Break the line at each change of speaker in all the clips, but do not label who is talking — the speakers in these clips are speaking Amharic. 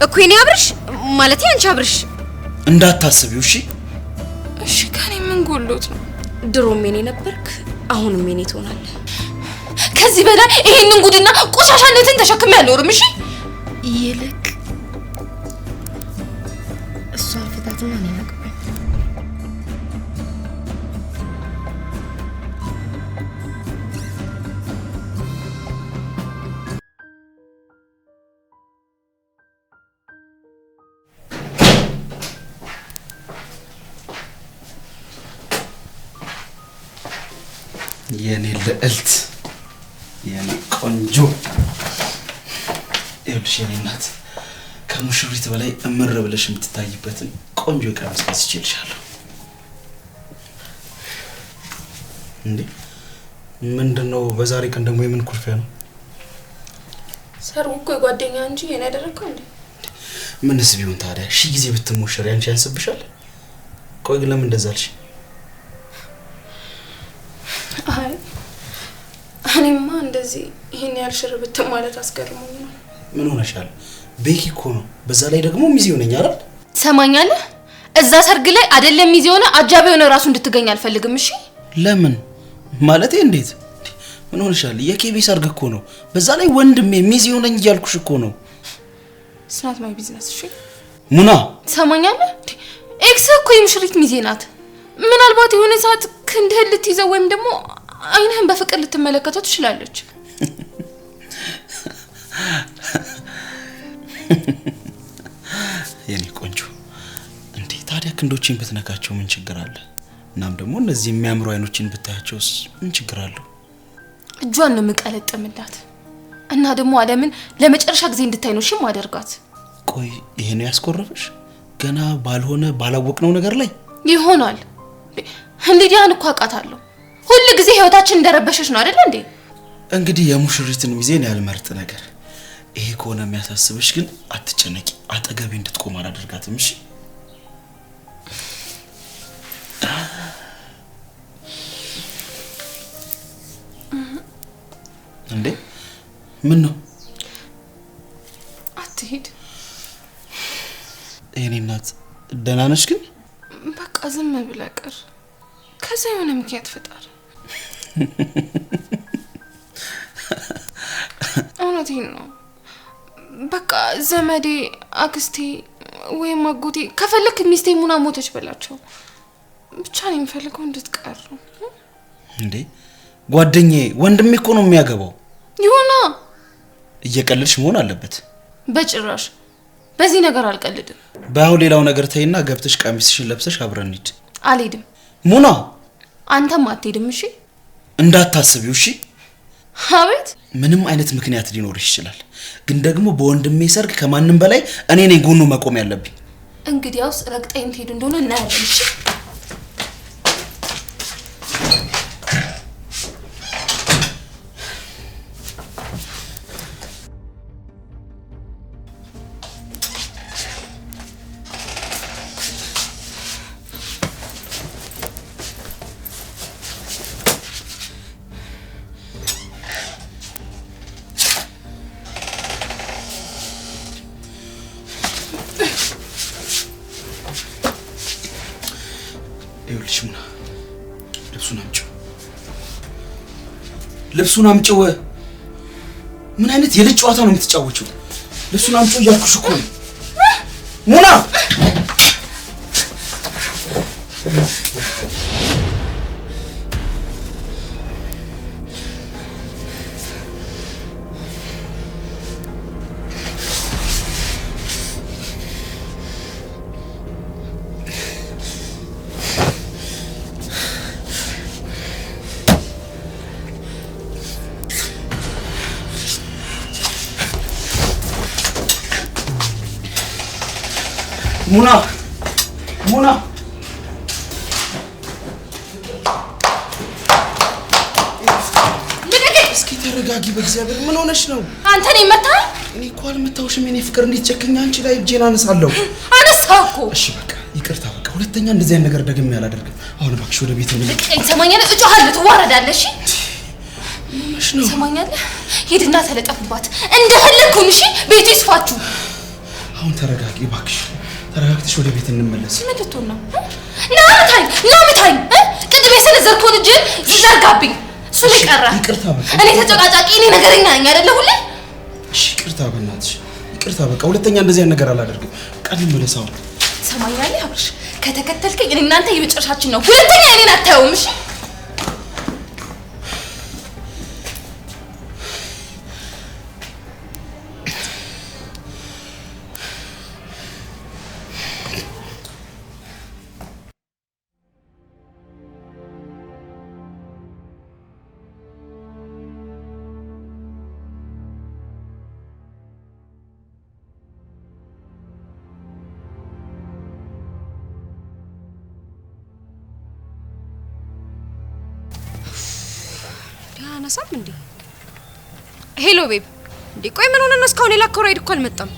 እኮ የኔ አብርሽ ማለት ያንቺ አብርሽ
እንዳታስቢው እሺ
እሺ ከኔ ምን ጎሎት ነው
ድሮም የኔ ነበርክ አሁንም የኔ ትሆናለህ
ከዚህ በላይ ይሄንን ጉድና ቆሻሻነትን ተሸክሜ አልኖርም እሺ
ይልቅ እሷ ፍታትና እኔ ነግበኝ
የኔ ልዕልት የኔ ቆንጆ ይኸውልሽ የኔ እናት ከሙሽሪት በላይ እምር ብለሽ የምትታይበትን ቆንጆ ቀሚስ ገዝቼልሻለሁ እንዴ ምንድነው በዛሬ ቀን ደግሞ የምን ኩርፊያ ነው
ሰርጉ እኮ የጓደኛ እንጂ የኔ አይደረከው እንዴ
ምንስ ቢሆን ታዲያ ሺ ጊዜ ብትሞሸሪ አንቺ ያንስብሻል ቆይ ግን ለምን እንደዛልሽ
አይ እኔማ እንደዚህ ይሄን ያልሽርብት ማለት አስገርሞኝ ነው
ምን ሆነሻል ቤኪ እኮ ነው በዛ ላይ ደግሞ ሚዜ ሆነኝ አይደል
ሰማኛለህ እዛ ሰርግ ላይ አይደለም ሚዜ ሆነ አጃቢ ሆነ ራሱ እንድትገኝ አልፈልግም እሺ
ለምን ማለቴ እንዴት ምን ሆነሻል የኬቢ ሰርግ እኮ ነው በዛ ላይ ወንድሜ ሚዜ ሆነኝ እያልኩሽ እኮ ነው
ስናት ማይ ቢዝነስ እሺ
ሙና
ሰማኛለህ ኤክስ እኮ የሙሽሪት ሚዜ ናት ምናልባት የሆነ ሰዓት ክንድህን ልትይዘው ወይም ደግሞ አይንህን በፍቅር ልትመለከተው ትችላለች
የኔ ቆንጆ እንዴ ታዲያ ክንዶችን ብትነካቸው ምን ችግር አለ እናም ደግሞ እነዚህ የሚያምሩ አይኖችን ብታያቸውስ ምን ችግር አለው
እጇን ነው የምቀለጥምላት እና ደግሞ ዓለምን ለመጨረሻ ጊዜ እንድታይ ነው ሽም አደርጋት
ቆይ ይሄ ነው ያስቆረፈሽ ገና ባልሆነ ባላወቅነው ነገር ላይ
ይሆናል ሊዲያን እኮ አውቃታለሁ ሁሉ ጊዜ ህይወታችን እንደረበሸሽ ነው አይደል እንዴ
እንግዲህ የሙሽሪትን ሚዜን ያልመርጥ ነገር ይሄ ከሆነ የሚያሳስብሽ ግን አትጨነቂ አጠገቤ እንድትቆም አላደርጋትም እሺ እንዴ ምን ነው
አትሄድ
የኔ እናት ደህና ነሽ ግን
በቃ ዝም ብለህ ቀር ከዛ የሆነ ምክንያት ፍጠር እውነቴን ነው በቃ ዘመዴ አክስቴ ወይም አጎቴ ከፈለክ ሚስቴ ሙና ሞተች በላቸው ብቻ ነው የምፈልገው እንድትቀር
እንዴ ጓደኛዬ ወንድሜ እኮ ነው የሚያገባው
ይሁና
እየቀለድሽ መሆን አለበት
በጭራሽ በዚህ ነገር አልቀልድም
ባይሆን ሌላው ነገር ተይና ገብተሽ ቀሚስሽን ለብሰሽ አብረን እንሂድ
አልሄድም
ሙና
አንተም አትሄድም እሺ
እንዳታስቢው እሺ
አቤት
ምንም አይነት ምክንያት ሊኖርሽ ይችላል ግን ደግሞ በወንድሜ ሰርግ ከማንንም በላይ እኔ ነኝ ጎኑ መቆም ያለብኝ
እንግዲያውስ ረግጠኝ ትሄድ እንደሆነ እናያለን እሺ
ይኸውልሽ ሙና ልብሱን አምጪው ምን አይነት የልጅ ጨዋታ ነው የምትጫወቺው ልብሱን አምጪው እያልኩሽ እኮ ነው ሙና ሙና እስኪ ተረጋጊ በእግዚአብሔር ምን ሆነሽ ነው
አንተ ነህ መታኝ
እኔ እኮ አልመታውሽም የኔ ፍቅር እንዴት ጨክኛ አንቺ ላይ እጄን አነሳለሁ
አነሳኩ
እሺ በቃ ይቅርታ በቃ ሁለተኛ እንደዚህ አይነት ነገር ደግሜ አላደርግም አሁን እባክሽ ወደ ቤት እንሂድ
ሰማኛለህ እጮሃለሁ ትዋረዳለሽ
ምንሽ ነው
ሰማኛለህ ሂድና ተለጠፍባት እንደፈለግኩን እሺ ቤቱ ይስፋችሁ
አሁን ተረጋጊ እባክሽ። ተረጋግተሽ ወደ ቤት እንመለስ።
ምን ልትሆን ነው? ናምታኝ ቅድም የሰነዘርከውን እጅን ዘርጋብኝ። እሱ ይቀራ።
ይቅርታ በቃ
እኔ ተጨቃጫቂ እኔ ነገረኛ ነኝ አይደለ ሁሌ?
እሺ ይቅርታ በእናትሽ ይቅርታ በቃ ሁለተኛ እንደዚህ አይነት ነገር አላደርግም። ቃል እንመለስ አሁን።
ሰማኛለህ አብርሽ? ከተከተልከኝ እኔ እናንተ የመጨረሻችን ነው። ሁለተኛ እኔን አታየውም እሺ?
አናሳም እንዴ? ሄሎ ቤብ እንዴ ቆይ ምን ሆነ ነው እስካሁን የላከው ራይድ እኮ አልመጣም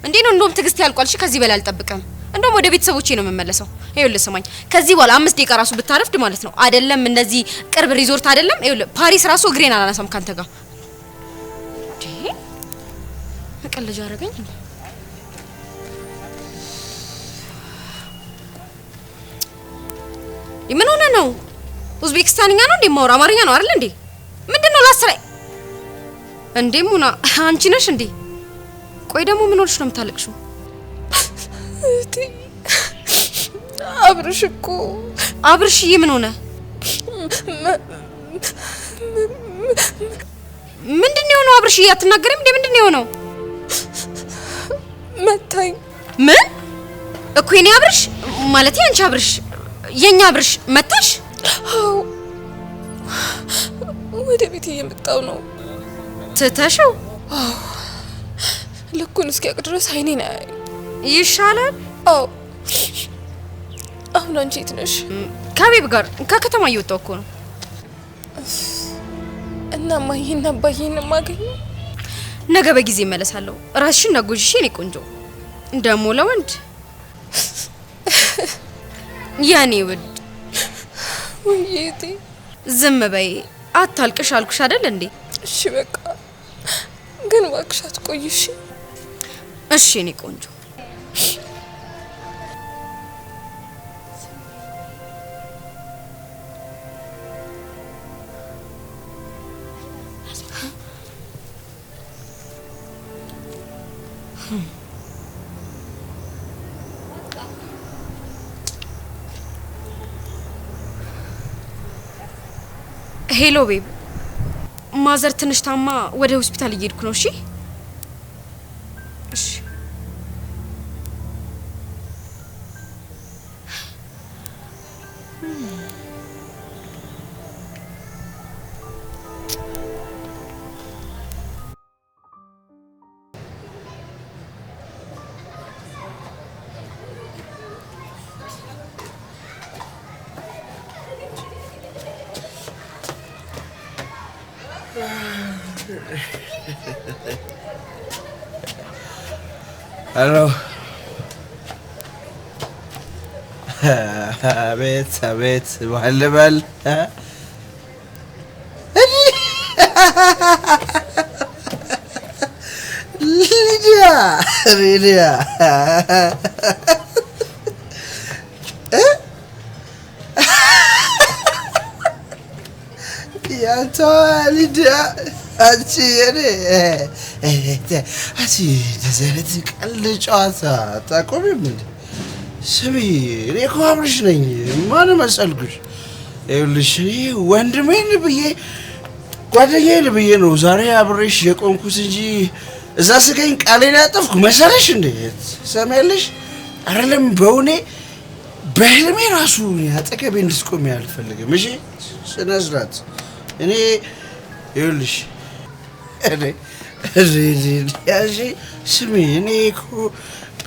እንዴ? ነው እንደውም ትግስት ያልቋል። እሺ ከዚህ በላይ አልጠብቅም። እንደውም ወደ ቤተሰቦቼ ነው የምመለሰው። ይኸውልህ ስማኝ፣ ከዚህ በኋላ 5 ደቂቃ ራሱ ብታረፍድ ማለት ነው አይደለም እንደዚህ ቅርብ ሪዞርት አይደለም ይኸውልህ ፓሪስ ራሱ እግሬን አላነሳም ካንተ ጋር። እንዴ መቀለጃ አረገኝ እንዴ? ምን ሆነ ነው? ኡዝቤክስታንኛ ነው እንዴ? ማውራ አማርኛ ነው አይደል እንዴ? ምንድነው ላስራይ እንዴ? ሙና አንቺ ነሽ እንዴ? ቆይ ደግሞ ምን ሆነሽ ነው የምታለቅሽው?
አብርሽ እኮ
አብርሽዬ ምን ሆነ? ምንድነው የሆነው? አብርሽዬ አትናገሪም እንዴ? ምንድነው የሆነው?
መታኝ።
ምን እኮ የኔ አብርሽ ማለት ያንቺ አብርሽ የኛ አብርሽ መታሽ?
አው ወደ ቤት እየመጣው ነው።
ትተሽው?
አው ልኩን እስኪያውቅ ድረስ አይኔን አያይ
ይሻላል።
አው አሁን አንቺ የት ነሽ?
ከቤብ ጋር ከከተማ እየወጣሁ እኮ ነው።
እና ማይና ባይን ማገኝ
ነገ በጊዜ እመለሳለሁ። ራስሽን ነጎጅሽ የኔ ቆንጆ። ደሞ ለወንድ ያኔ ውድ
ወይዬቴ
ዝም በይ አታልቅሽ አልኩሽ አይደል እንዴ?
እሺ በቃ ግን እባክሽ አትቆይሽ።
እሺ የኔ ቆንጆ። ሄሎ ቤብ፣ ማዘር ትንሽ ታማ ወደ ሆስፒታል እየሄድኩ ነው። እሺ እሺ።
Hello. ቤት ባልበል ሊዲያ ያንተ ሊዲያ አንቺ የኔ ደዘረት ቀልድ ጨዋታ ታቆሚም እንዴ? ስሚ እኔ እኮ አብርሽ ነኝ። ማን መሰልኩሽ? ይኸውልሽ እኔ ወንድሜን ብዬ ጓደኛዬን ብዬ ነው ዛሬ አብሬሽ የቆምኩት እንጂ እዛ ስገኝ ቃሌን ያጠፍኩ መሰለሽ እንዴ? ሰማያለሽ አይደለም በእውኔ በህልሜ ራሱ አጠገቤ እንድትቆሚ አልፈልግም። እሺ ስነ ስርዓት እኔ ይኸውልሽ ያሺ ስሚ እኔ እኮ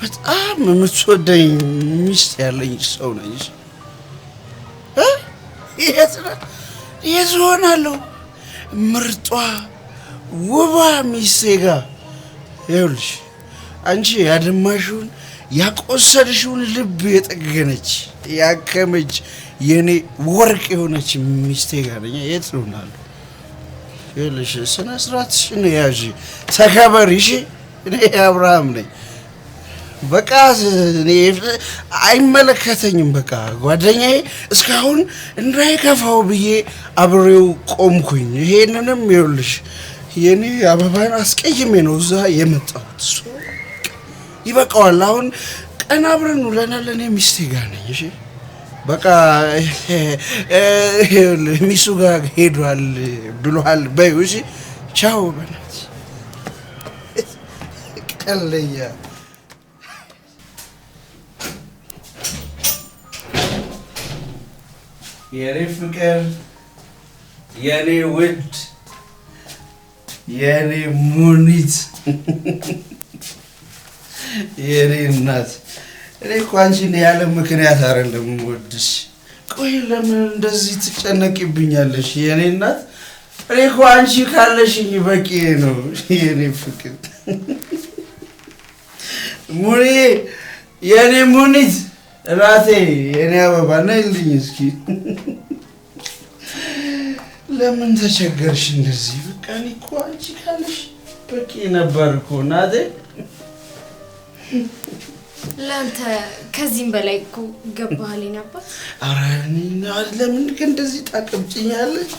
በጣም የምትወደኝ ሚስት ያለኝ ሰው ነኝ። የት ሆናለሁ? ምርጧ ውባ ሚስቴ ጋር ይኸውልሽ አንቺ ያደማሽውን ያቆሰልሽውን ልብ የጠገነች ያከመች የኔ ወርቅ የሆነች ሚስቴ ጋር ነኝ። የት ሆናለሁ? ይኸውልሽ ስነ ስርዓትሽን ያዢ፣ ተከበሪ። እሺ እኔ አብርሃም ነኝ። በቃ እኔ አይመለከተኝም። በቃ ጓደኛዬ እስካሁን እንዳይከፋው ብዬ አብሬው ቆምኩኝ። ይሄንንም ይኸውልሽ የኔ አበባን አስቀይሜ ነው እዛ የመጣሁት። እሱ ይበቃዋል። አሁን ቀን አብረን ውለናል። እኔ ሚስቴ ጋር ነኝ። እሺ በቃ ሚስቱ ጋር ሄዷል ብሏል። በይው እሺ ቻው። በናት ቀለያ የኔ ፍቅር የኔ ውድ የኔ ሙኒት የኔ እናት እኔ እኮ አንቺን ያለ ምክንያት አይደለም ወድሽ። ቆይ ለምን እንደዚህ ትጨነቂብኛለሽ የኔ እናት? እኔ እኮ አንቺ ካለሽኝ በቂ ነው የኔ ፍቅር። ሙኒ የኔ ሙኒት እናቴ የኔ አበባ ነይልኝ እስኪ። ለምን ተቸገርሽ እንደዚህ? በቃ እኔ እኮ አንቺ ካለሽ በቂ ነበር እኮ እናቴ።
ለአንተ ከዚህም በላይ እኮ ገባህልኝ አባት።
ኧረ እኔ ለምን እንደዚህ ታቀብጭኛለሽ?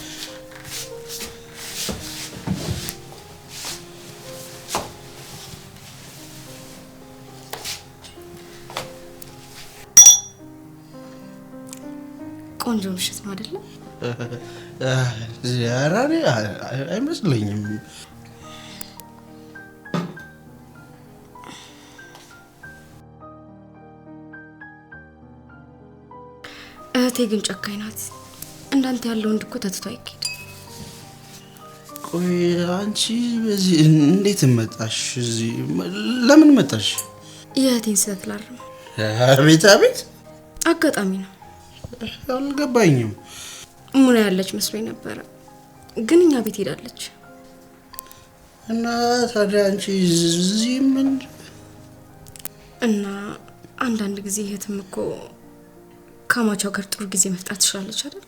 ቆንጆ ምሽት ነው አይደለም? ኧረ አይመስለኝም። እህቴ ግን ጨካኝ ናት። እንዳንተ ያለው ወንድ እኮ ተትቶ አይኬድ። ቆይ አንቺ በዚህ እንዴት መጣሽ? እዚህ ለምን መጣሽ? የእህቴን ስህተት ላርም። አቤት አቤት። አጋጣሚ ነው። አልገባኝም። ሙና ያለች መስሎኝ ነበረ፣ ግን እኛ ቤት ሄዳለች። እና ታዲያ አንቺ እዚህ ምን? እና አንዳንድ ጊዜ እህትም እኮ ከማቻው ጋር ጥሩ ጊዜ መፍጣት ትችላለች አይደል?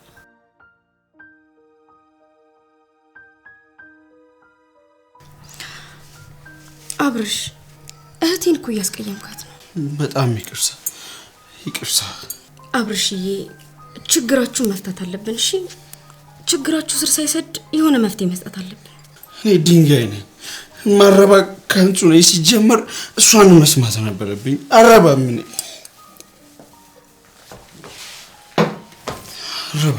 አብርሽ እህቴን እኮ እያስቀየምካት ነው። በጣም ይቅርታ አብርሽዬ። ችግራችሁን መፍታት አለብን። እሺ ችግራችሁ ስር ሳይሰድ የሆነ መፍትሄ መስጠት አለብን። እኔ ድንጋይ ነኝ፣ ማረባ ከንቱ ነኝ። ሲጀመር እሷን መስማት ነበረብኝ። አረባም ነኝ አረባ።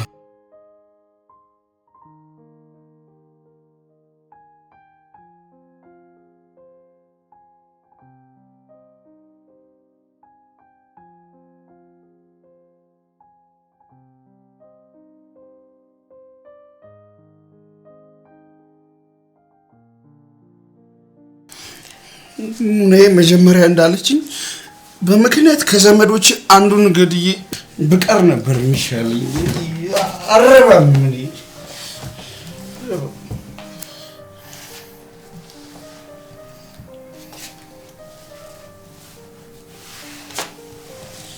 እኔ መጀመሪያ እንዳለችኝ በምክንያት ከዘመዶች አንዱን ገድዬ ብቀር ነበር የሚሻለኝ። አረባም ምን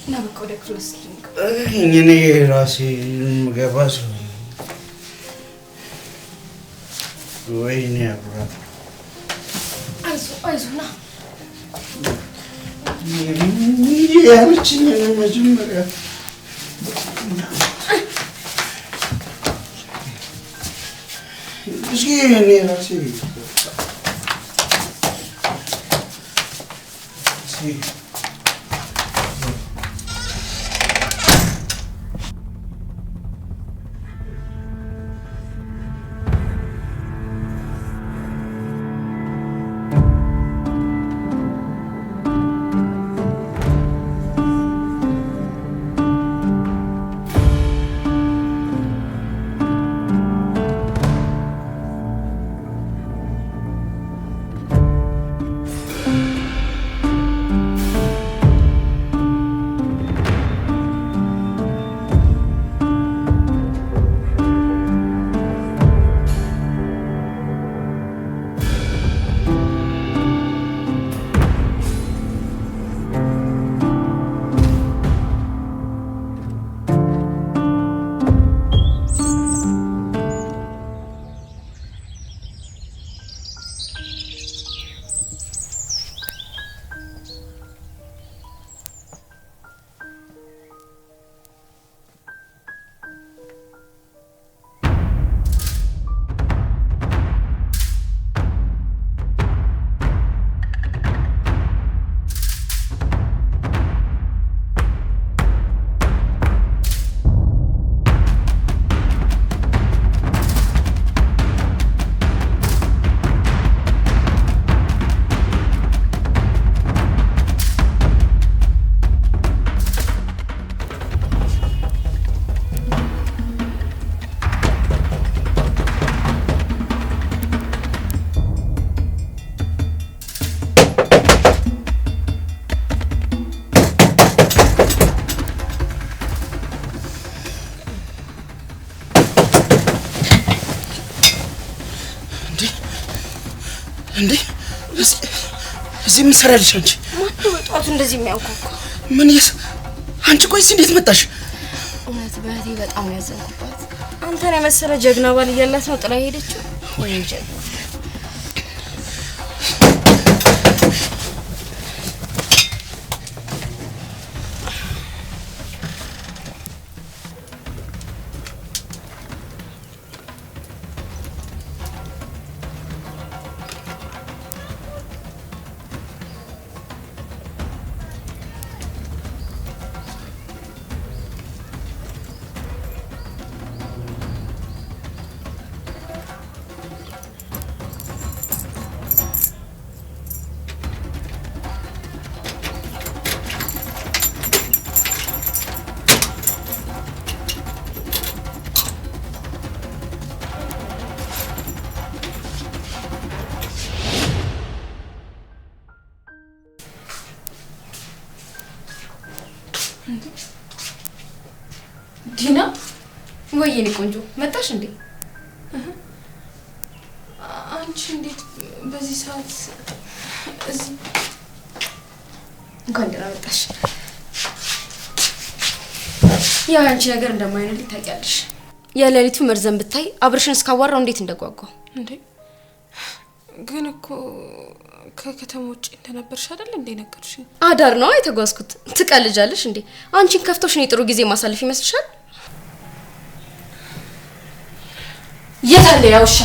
እና በቃ ወደ ክላስ እኔ ራሴ ገባ ሰው ወይኔ አብራ አይዞና ያለችኝ መጀመሪያ እስኪ እኔ ራሴ እንዴ እዚህ ምን ሰራልሽ አንቺ?
ማን ወጣት እንደዚህ የሚያውቁኩ?
ምን አንቺ ቆይስ እንዴት መጣሽ?
እውነት በህቴ በጣም ያዘንኩባት። አንተን የመሰለ ጀግና ባል እያላት ነው ጥላ ሄደችው። ወይ ጀግና ዲና ወይኔ ቆንጆ መጣሽ እንዴ?
አንቺ እንዴት በዚህ ሰዓት እዚህ?
እንኳን ደህና መጣሽ። ያው አንቺ ነገር እንደማይነልኝ ታውቂያለሽ። የሌሊቱ መርዘም ብታይ አብርሽን እስካዋራው እንዴት እንደጓጓው
እንዴ። ግን እኮ ከከተማ ውጭ እንደነበርሽ አይደል እንዴ ነገርሽ?
አዳር ነው የተጓዝኩት። ትቀልጃለሽ እንዴ? አንቺን ከፍቶሽ ነው ጥሩ ጊዜ ማሳለፍ ይመስልሻል? የታለ ያውሻ?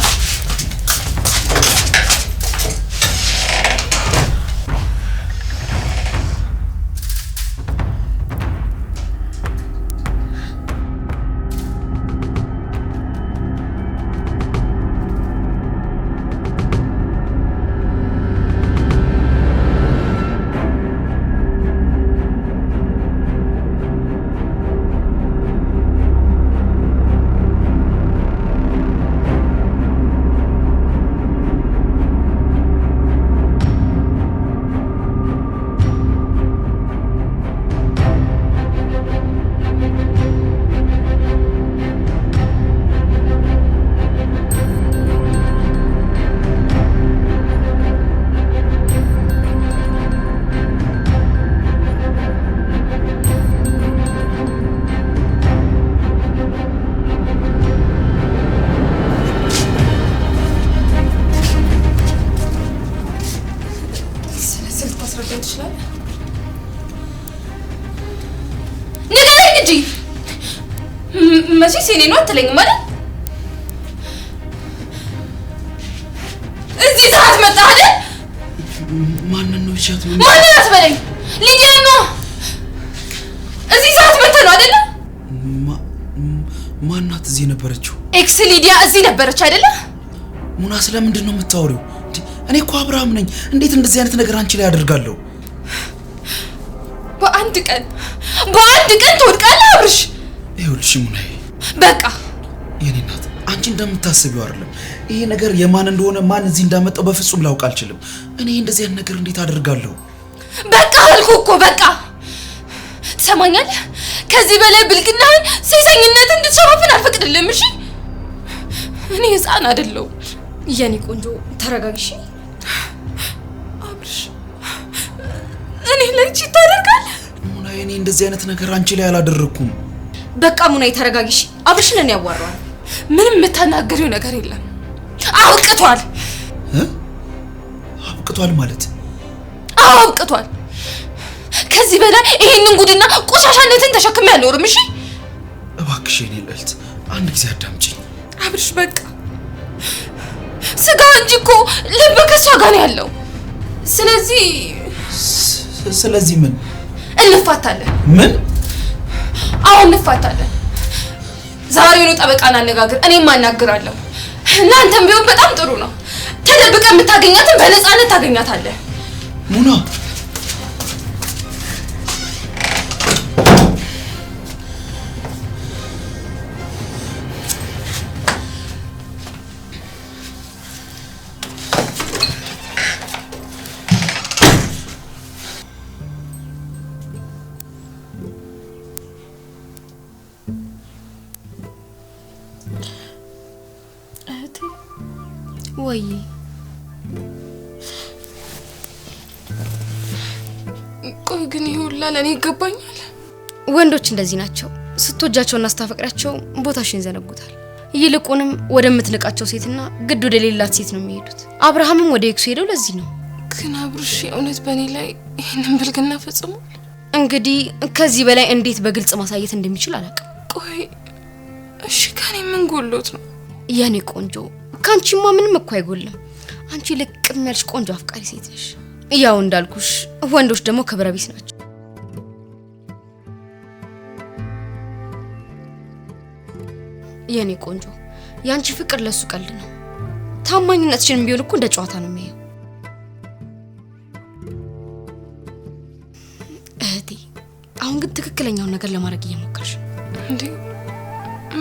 መቼስ የኔ ነው አትለኝም አይደል? እዚህ ሰዓት መጣ አይደል?
ማንን ነው ይቻት?
ማንን አትበለኝ። ሊዲያ ነው እዚህ ሰዓት መጣ ነው አይደል?
ማናት እዚህ ነበረችው?
ኤክስ ሊዲያ እዚህ ነበረች አይደል?
ሙና ስለምንድን ነው የምታወሪው? እኔ እኮ አብርሃም ነኝ። እንዴት እንደዚህ አይነት ነገር አንቺ ላይ አደርጋለሁ?
በአንድ ቀን ትወድቃለህ አብርሽ።
ይኸውልሽ ሙናዬ
በቃ
የኔ እናት አንቺ እንደምታስቢው አይደለም። ይሄ ነገር የማን እንደሆነ ማን እዚህ እንዳመጣው በፍጹም ላውቅ አልችልም። እኔ እንደዚህ አይነት ነገር እንዴት አደርጋለሁ?
በቃ አልኩህ እኮ በቃ። ትሰማኛለህ? ከዚህ በላይ ብልግናህን፣ ሴሰኝነት እንድትሸፋፍን አልፈቅድልህም። እሺ? እኔ ህፃን አይደለሁም። የኔ ቆንጆ ተረጋጊ። አብርሽ እኔ ላይ ቺት ታደርጋለህ?
ሙናዬ እኔ እንደዚህ አይነት ነገር አንቺ ላይ አላደረኩም።
በቃ ሙናዬ ተረጋጊ። አብርሽን እኔ ያዋራዋል።
ምንም የምታናገሪው ነገር የለም። አብቅቷል።
አብቅቷል ማለት?
አዎ አብቅቷል። ከዚህ በላይ ይሄንን ጉድና ቆሻሻነትን ተሸክሜ አልኖርም። እሺ?
እባክሽ የኔ ልዕልት አንድ ጊዜ አዳምጪኝ።
አብርሽ በቃ ስጋ እንጂ እኮ ልብ ከሷ ጋር ነው ያለው።
ስለዚህ ምን
እንፋታለን?
ምን?
አዎ እንፋታለን። ዛሬውኑ ጠበቃን አነጋግር፣ እኔም አናግራለሁ። እናንተም ቢሆን በጣም ጥሩ ነው። ተደብቀህ የምታገኛትን በነፃነት ታገኛታለህ።
ሙና
ወይ
ቆይ ግን ይሁላ ለኔ ይገባኛል?
ወንዶች እንደዚህ ናቸው። ስትወጃቸውና ስታፈቅራቸው ቦታሽን ይዘነጉታል። ይልቁንም ወደምትንቃቸው ሴትና ግድ ወደ ሌላት ሴት ነው የሚሄዱት። አብርሃምም ወደ ኤክሱ ሄደው ለዚህ ነው።
ግን አብርሽ እውነት በእኔ ላይ ይሄንን ብልግና ፈጽሟል?
እንግዲህ ከዚህ በላይ እንዴት በግልጽ ማሳየት እንደሚችል አላውቅም።
ቆይ እሺ ከኔ ምን ጎሎት ነው?
የኔ ቆንጆ ካንቺማ ምንም እኮ አይጎልም። አንቺ ልቅም ያልሽ ቆንጆ አፍቃሪ ሴት ነሽ። ያው እንዳልኩሽ ወንዶች ደግሞ ክብረ ቢስ ናቸው። የኔ ቆንጆ ያንቺ ፍቅር ለሱ ቀልድ ነው። ታማኝነትሽንም ቢሆን እኮ እንደ ጨዋታ ነው የሚያየው። እህቴ አሁን ግን ትክክለኛውን ነገር ለማድረግ እየሞከርሽ
እንዴ?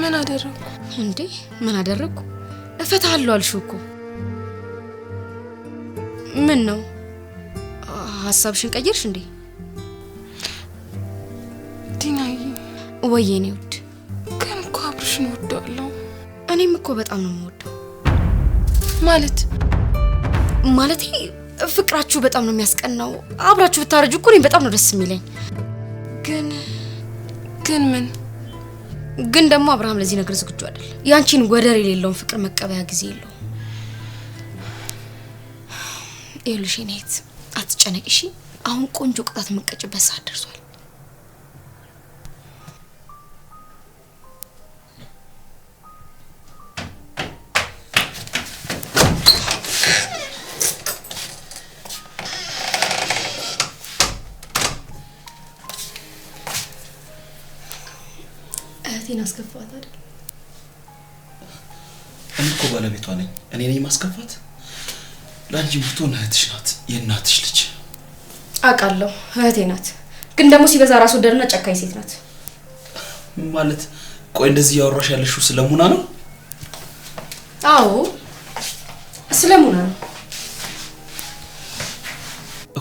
ምን አደረኩ
እንዴ? ምን አደረኩ? እፈታለሁ አልሽው እኮ። ምን ነው ሐሳብሽን ቀየርሽ እንዴ?
ዲናዬ
ወይኔ ውድ
ግን እኮ አብርሽን ወደዋለሁ።
እኔም እኮ በጣም ነው የምወደው። ማለቴ ፍቅራችሁ በጣም ነው የሚያስቀናው። አብራችሁ ብታረጁ እኮ እኔም በጣም ነው ደስ የሚለኝ።
ግን ምን
ግን ደግሞ አብርሃም ለዚህ ነገር ዝግጁ አይደል። ያንቺን ወደር የሌለውን ፍቅር መቀበያ ጊዜ የለው። ይኸውልሽ እኔት አትጨነቂ እሺ። አሁን ቆንጆ ቅጣት መቀጭበት ሰዓት ደርሷል። እህቴን አስከፋት አይደል?
እኔ እኮ ባለቤቷ ነኝ። እኔ ነኝ ማስከፋት? ላንቺ ብትሆን እህትሽ ናት፣ የእናትሽ ልጅ።
አውቃለሁ እህቴ ናት፣ ግን ደግሞ ሲበዛ ራስ ወደድና ጨካኝ ሴት ናት።
ማለት ቆይ እንደዚህ ያወራሽ ያለሽው ስለሙና ነው?
አዎ ስለሙና ነው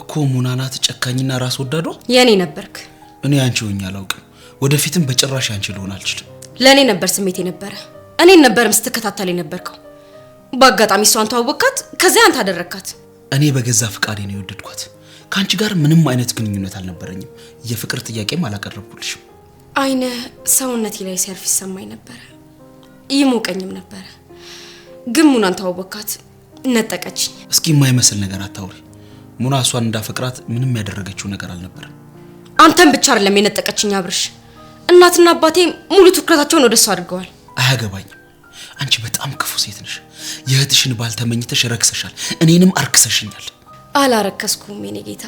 እኮ። ሙና ናት ጨካኝና ራስ ወዳዷ?
የኔ ነበርክ።
እኔ አንቺ ሆኜ አላውቅም። ወደፊትም በጭራሽ አንቺ ልሆን አልችልም።
ለኔ ነበር ስሜት የነበረ። እኔን ነበር ስትከታተል የነበርከው። በአጋጣሚ እሷን ተዋወቃት፣ ከዚያ አንተ አደረካት።
እኔ በገዛ ፍቃዴ ነው የወደድኳት። ካንቺ ጋር ምንም አይነት ግንኙነት አልነበረኝም። የፍቅር ጥያቄም አላቀረብኩልሽም።
አይነ ሰውነቴ ላይ ሲያርፍ ይሰማኝ ነበር፣ ይሞቀኝም ነበር። ግን ሙናን ተዋወቃት፣ ነጠቀችኝ።
እስኪ የማይመስል ነገር አታውሪ። ሙና እሷን እንዳፈቅራት ምንም ያደረገችው ነገር አልነበረም።
አንተም ብቻ አይደለም የነጠቀችኝ አብርሽ፣ እናትና አባቴ ሙሉ ትኩረታቸውን ወደሷ አድርገዋል።
አያገባኝም። አንቺ በጣም ክፉ ሴት ነሽ። የእህትሽን ባል ተመኝተሽ ረክሰሻል፣ እኔንም አርክሰሽኛል።
አላረከስኩም የኔ ጌታ።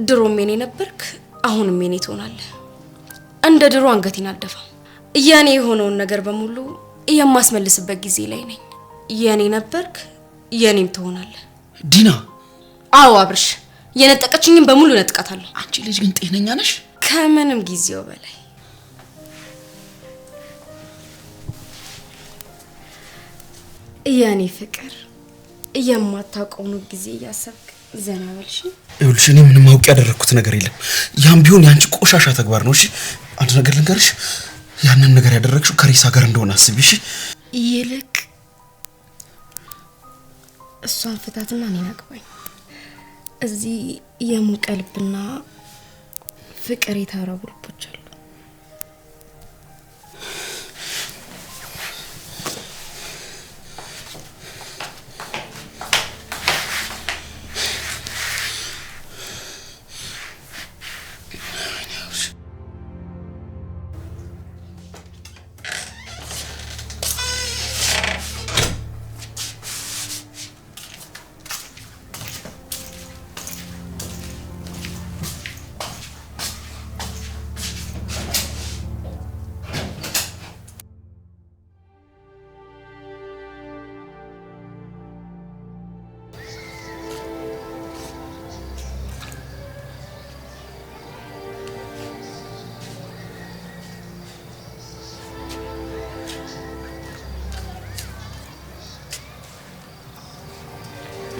ድሮም የኔ ነበርክ፣ አሁንም የኔ ትሆናለህ። እንደ ድሮ አንገቴን አልደፋም። የኔ የሆነውን ነገር በሙሉ የማስመልስበት ጊዜ ላይ ነኝ። የኔ ነበርክ፣ የኔም ትሆናለህ።
ዲና።
አዎ አብርሽ፣ የነጠቀችኝን በሙሉ ነጥቃታለሁ።
አንቺ ልጅ ግን ጤነኛ ነሽ?
ከምንም ጊዜው በላይ የኔ ፍቅር። የማታውቀው ነው ጊዜ እያሰብክ ዘና በልሽ።
ይኸውልሽ እኔ ምንም አውቄ ያደረኩት ነገር የለም። ያም ቢሆን ያንቺ ቆሻሻ ተግባር ነው። እሺ አንድ ነገር ልንገርሽ፣ ያንን ነገር ያደረግሽው ከሪሳ ጋር እንደሆነ አስቢ። እሺ
ይልቅ እሷን ፍታትና እኔን አቅባኝ። እዚህ የሞቀ ልብና ፍቅር የታረቡ ልቦች አሉ።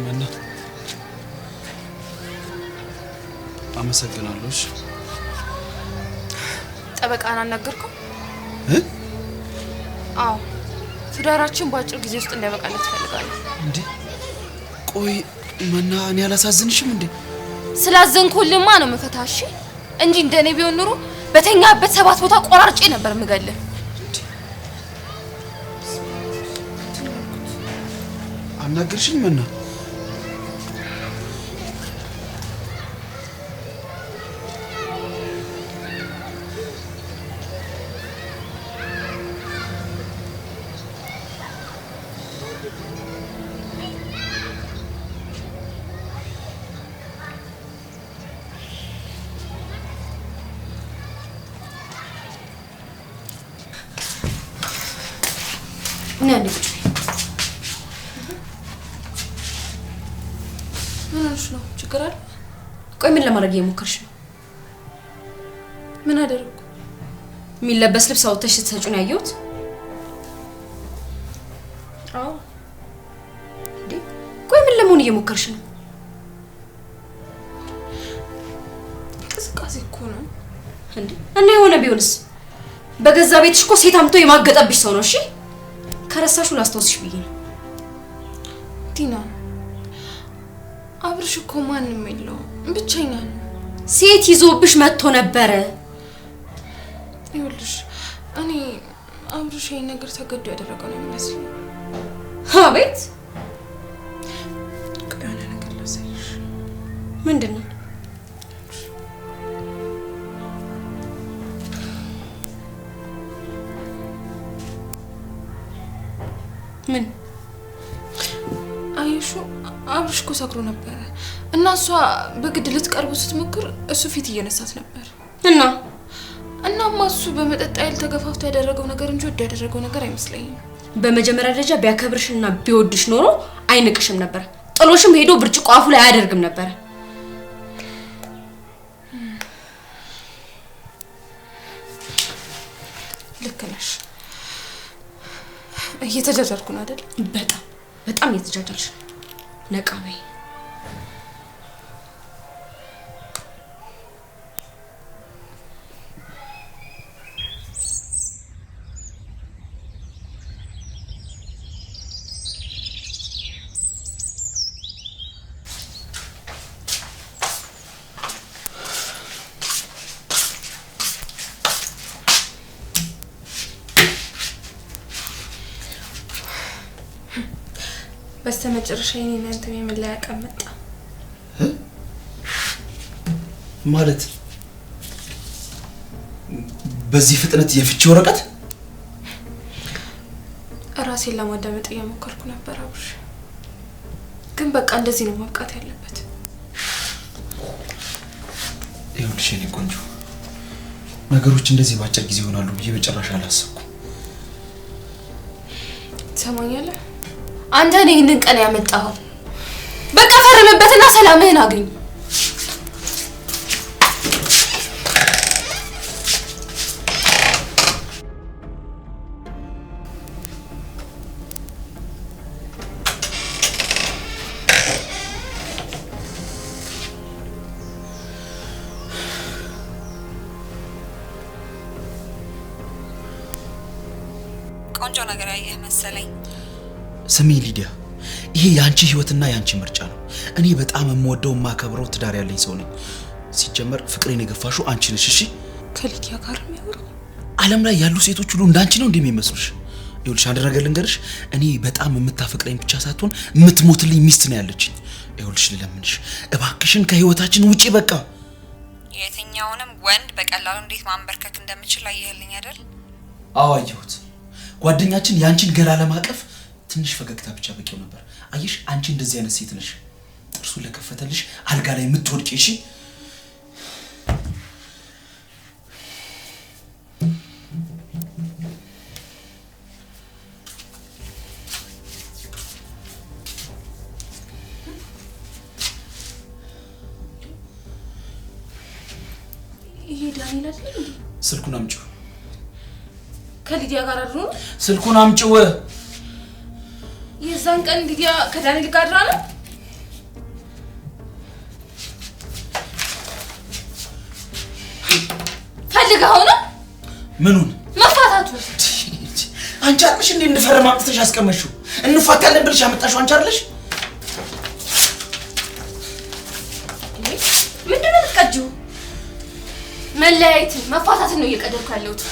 መና አመሰግናለሁ። እሺ
ጠበቃን አናገርከው? አዎ ትዳራችን በአጭር ጊዜ ውስጥ እንዲያበቃለት እፈልጋለሁ።
እንዴ ቆይ መና እኔ አላሳዝንሽም እንዴ?
ስላዘንኩልማ ነው መፈታሽ እንጂ እንደኔ ቢሆን ኑሮ በተኛበት 7 ቦታ ቆራርጬ ነበር ምገለህ።
አናገርሽኝ ምን ነው?
ነንኩ
ምንሽ ነው? ችግር አለ?
ቆይ ምን ለማድረግ እየሞከርሽ ነው?
ምን አደረኩ?
የሚለበስ ልብስ አውጥተሽ ስትሰጪው ያየሁት።
አዎ
እንዴ ቆይ ምን ለመሆን እየሞከርሽ ነው?
ቅስቃሴ እኮ ነው
እንዴ እና የሆነ ቢሆንስ? በገዛ ቤትሽ እኮ ሴት አምጥቶ የማገጠብሽ ሰው ነው። እሺ ከረሳሹ ላስታውስሽ ብዬ ነው።
ቲና አብርሽ እኮ ማንንም የለውም፣ ብቸኛ ነው።
ሴት ይዞብሽ መጥቶ ነበረ።
ይኸውልሽ እኔ አብርሽ ይሄን ነገር ተገዶ ያደረገው ነው የሚመስለኝ።
አቤት
ቀዳና ነገር ላሳይሽ።
ምንድነው? ምን
አይሹ አብርሽ እኮ ሰክሮ ነበር እና እሷ በግድ ልትቀርቡ ስትሞክር እሱ ፊት እየነሳት ነበር። እናማ እሱ በመጠጥ ኃይል ተገፋፍቶ ያደረገው ነገር እንጂ ወደ ያደረገው ነገር አይመስለኝም።
በመጀመሪያ ደረጃ ቢያከብርሽና ቢወድሽ ኖሮ አይንቅሽም ነበር። ጥሎሽም ሄዶ ብርጭቆ አፉ ላይ አያደርግም ነበር።
ልክ ነሽ። እየተጃጃልኩ ነው አይደል?
በጣም እየተጃጃልሽ ነው። ነቃ በይ።
በስተመጨረሻ የኔና አንተ የመለያ ቀን መጣ
ማለት በዚህ ፍጥነት የፍቺ ወረቀት?
ራሴን ለማዳመጥ እየሞከርኩ ነበር አብርሽ፣ ግን በቃ እንደዚህ ነው ማብቃት ያለበት።
ይኸውልሽ የኔ ቆንጆ፣ ነገሮች እንደዚህ ባጭር ጊዜ ይሆናሉ ብዬ በጭራሽ አላሰብኩም።
ትሰማኛለህ? አንተ ነህ ይሄንን ቀን ያመጣኸው። በቃ ፈርምበትና ሰላምህን አግኝ።
ቆንጆ ነገር ያየህ መሰለኝ።
ስሚ ሊዲያ፣ ይሄ ያንቺ ህይወትና ያንቺ ምርጫ ነው። እኔ በጣም የምወደው ማከብረው ትዳር ያለኝ ሰው ነኝ። ሲጀመር ፍቅሬን የገፋሽው አንቺ ነሽ። እሺ
ከሊዲያ ጋር የሚያወራው
ዓለም ላይ ያሉ ሴቶች ሁሉ እንዳንቺ ነው እንደሚመስሉሽ? ይኸውልሽ አንድ ነገር ልንገርሽ፣ እኔ በጣም የምታፈቅረኝ ብቻ ሳትሆን የምትሞትልኝ ሚስት ነው ያለችኝ። ይኸውልሽ ልለምንሽ እባክሽን ከህይወታችን ውጪ በቃ።
የትኛውንም ወንድ በቀላሉ እንዴት ማንበርከክ እንደምችል አየህልኝ አይደል?
አዎ አየሁት። ጓደኛችን ያንቺን ገላ ለማቀፍ ትንሽ ፈገግታ ብቻ በቂው ነበር። አየሽ አንቺ እንደዚህ አይነት ሴት ነሽ። ጥርሱን ለከፈተልሽ አልጋ ላይ የምትወድቂ። እሺ
ይሄ ዳንኤል አይደል?
ስልኩን አምጪው።
ከሊዲያ ጋር አድሮ
ስልኩን አምጪው።
የዛን ቀን ሊዲያ ከዳንኤል ጋር አድራ ነው። ፈልገው ነው?
ምኑን?
መፋታቱ።
አንቺ አጥሽ እንዴ እንፈርም አጥተሽ አስቀመሽው? እንፋታለን ብለሽ አመጣሽው አንቺ አይደለሽ?
መለያየትን መፋታትን ነው እየቀደድኩ ያለሁት።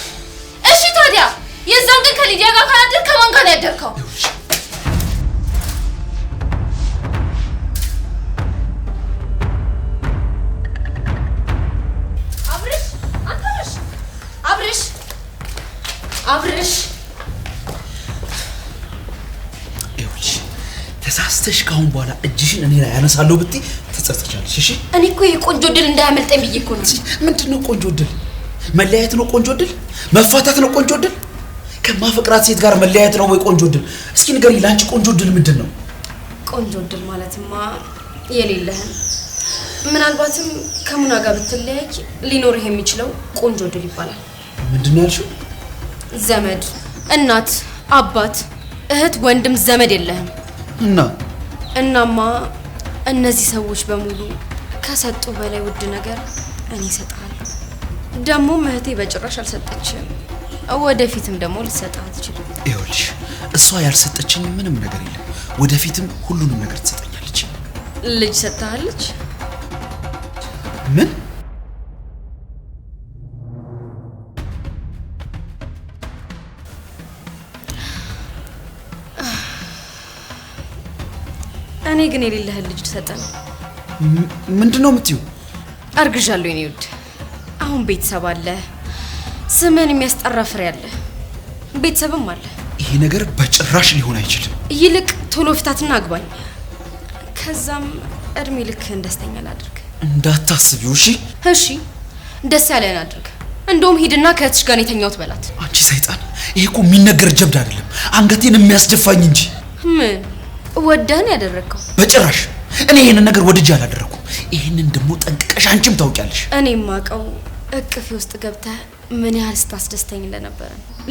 እሺ ታዲያ የዛን ቀን ከሊዲያ ጋር ካላደር ከማን ጋር ነው ያደርከው? አብርሽ
ይኸውልሽ ተሳስተሽ ካሁን በኋላ እጅሽን እኔ ላይ ያነሳለሁ ብትይ ትጸጸቻለሽ። እሺ
እኔ እኮ የቆንጆ ድል እንዳያመልጠኝ ብዬ እኮ ነው።
ምንድነው ቆንጆ ድል? መለያየት ነው ቆንጆ ድል? መፋታት ነው ቆንጆ ድል? ከማፈቅራት ሴት ጋር መለያየት ነው ወይ ቆንጆ ድል? እስኪ ንገሪኝ፣ ለአንቺ ቆንጆ ድል ምንድን ነው?
ቆንጆ ድል ማለትማ የሌለህን ምናልባትም ከሙና ጋር ብትለያይ ሊኖርህ የሚችለው ቆንጆ ድል ይባላል።
ምንድን ነው ያልሽው?
ዘመድ፣ እናት፣ አባት፣ እህት፣ ወንድም ዘመድ የለህም። እናማ እነዚህ ሰዎች በሙሉ ከሰጡ በላይ ውድ ነገር እኔ እሰጥሃለሁ። ደግሞም እህቴ በጭራሽ አልሰጠችም፣ ወደፊትም ደግሞ ልትሰጥህ አትችልም።
ይኸውልሽ እሷ ያልሰጠችኝ ምንም ነገር የለም፣ ወደፊትም ሁሉንም ነገር ትሰጠኛለች።
ልጅ ሰጥታለች?
ምን?
እኔ ግን የሌለህን ልጅ ሰጠን።
ምንድነው የምትይው?
አርግዣለሁ የኔ ውድ። አሁን ቤተሰብ አለ፣ ስምን የሚያስጠራ ፍሬ አለ፣ ቤተሰብም አለ።
ይሄ ነገር በጭራሽ ሊሆን አይችልም።
ይልቅ ቶሎ ፍታትና አግባኝ፣ ከዛም እድሜ ልክህን ደስተኛ ላድርግ።
እንዳታስቢው እሺ?
እሺ ደስ ያለህን አድርግ። እንደውም ሂድና ከእህትሽ ጋር የተኛሁት በላት።
አንቺ ሰይጣን! ይሄ እኮ የሚነገር ጀብድ አይደለም፣ አንገቴን የሚያስደፋኝ እንጂ።
ምን ወደህን ያደረግከው?
በጭራሽ እኔ ይሄንን ነገር ወድጄ አላደረኩም። ይሄንን ደግሞ ጠንቅቀሽ አንቺም ታውቂያለሽ።
እኔ ማቀው እቅፌ ውስጥ ገብተህ ምን ያህል ስታስደስተኝ እንደነበረ።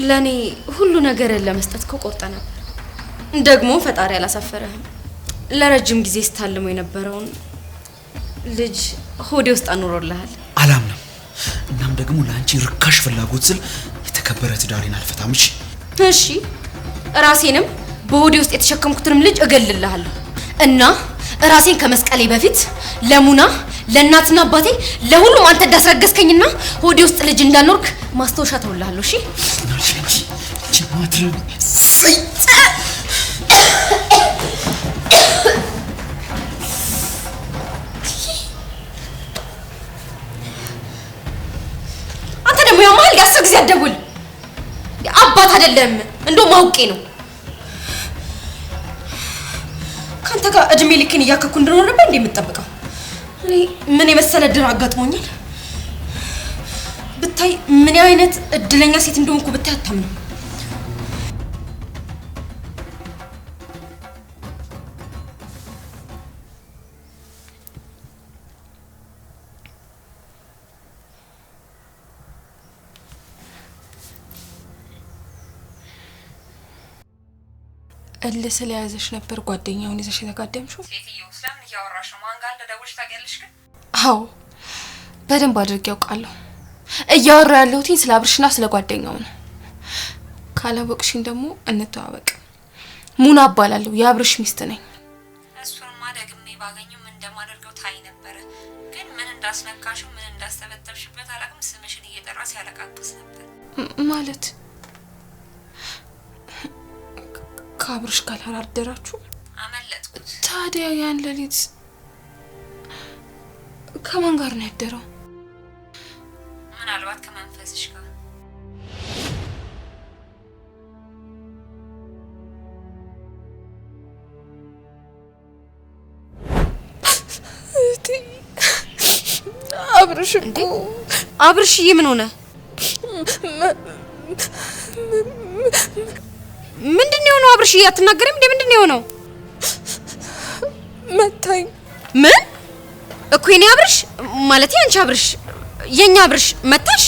ለኔ ሁሉ ነገርን ለመስጠት ቆርጠ ነበር። ደግሞ ፈጣሪ አላሳፈረህም። ለረጅም ጊዜ ስታልሞ የነበረውን ልጅ ሆዴ ውስጥ አኖሮልሃል።
አላምንም። እናም ደግሞ ለአንቺ ርካሽ ፍላጎት ስል የተከበረ ትዳሬን አልፈታም።
እሺ ራሴንም በሆዴ ውስጥ የተሸከምኩትንም ልጅ እገልልሃለሁ እና ራሴን ከመስቀሌ በፊት ለሙና ለእናትና አባቴ ለሁሉም አንተ እንዳስረገዝከኝና ሆዴ ውስጥ ልጅ እንዳኖርክ ማስታወሻ ተውልሃለሁ። እሺ አንተ ደግሞ ያማል የ10 ጊዜ አትደውል። አባት አይደለም እንደውም አውቄ ነው ካንተ ጋር እድሜ ልክን እያከኩ እንደኖር ነበር እንዴ የምትጠብቀው? እኔ ምን የመሰለ ድር አጋጥሞኛል ብታይ፣ ምን አይነት እድለኛ ሴት እንደሆንኩ ብታይ አታምነው።
እልህ ስለያዘሽ ነበር ጓደኛውን ይዘሽ የተጋደምሽው?
ሴትዮ ስለምን እያወራሽ ነው? ማን ጋር እንደደወልሽ ታውቂያለሽ? ግን
አዎ በደንብ አድርጌ ያውቃለሁ። እያወራ ያለሁትኝ ስለ አብርሽና ስለ ጓደኛው ነው። ካላወቅሽኝ ደግሞ እንተዋወቅ። ሙና እባላለሁ፣ የአብርሽ ሚስት ነኝ።
እሱንማ ደግሜ ባገኘው ምን እንደማደርገው ታይ ነበረ። ግን ምን እንዳስነካሽው ምን እንዳስተበተብሽበት አላውቅም። ስምሽን እየጠራ ሲያለቃቅስ ነበር።
ማለት ከአብርሽ ጋር አላደራችሁ?
አመለጥኩት።
ታዲያ ያን ሌሊት ከማን ጋር ነው ያደረው?
ምናልባት ከመንፈስሽ ጋር።
አብርሽ እኮ
አብርሽዬ ምን ሆነ? ምንድነው የሆነው? አብርሽዬ አትናገሪም እንዴ? ምንድነው የሆነው?
መታኝ።
ምን እኮ የኔ አብርሽ ማለት ያንቺ አብርሽ የኛ አብርሽ መታሽ?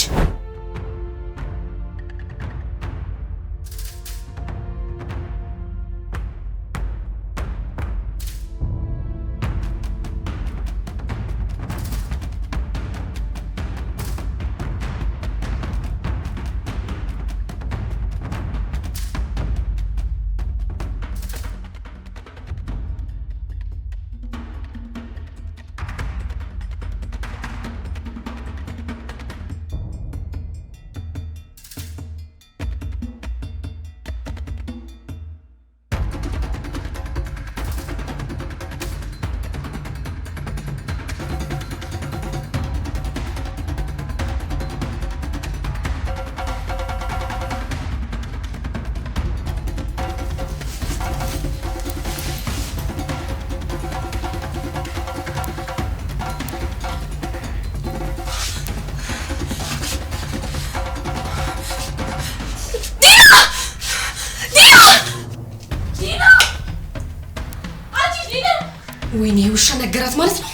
ወይኔ ውሻ ነገራት ማለት ነው።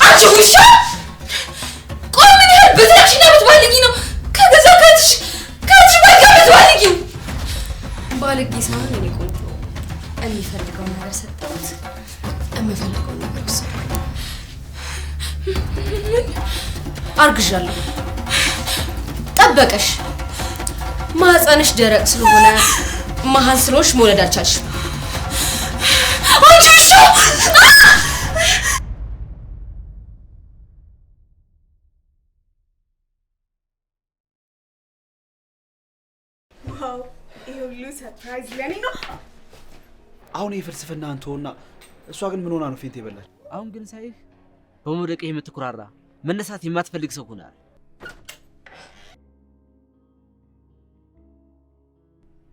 አንቺ ውሻ ቆይ ምን ያህል በትራሽና ብትባልጊ ነው ከገዛ ከትሽ ባይጋ ብትባልጊው? ባልጊ ሳይሆን እኔ ቆንጆ የሚፈልገው ነገር ሰጠሁት፣ የምፈልገው ነገር ወሰድኩ። አርግዣለሁ። ጠበቀሽ። ማህፀንሽ ደረቅ ስለሆነ መሀን ስለሆንሽ መውለድ አልቻልሽም። አንቺ ውሻ!
ዋው! ይሄ ሁሉ ሰርፕራይዝ ለኔ ነው።
አሁን የፍልስፍና አንተውና እሷ ግን ምን ሆና ነው ፌንት የበላች?
አሁን ግን ሳይህ በመውደቅ የምትኩራራ መነሳት የማትፈልግ ሰው ሆናል።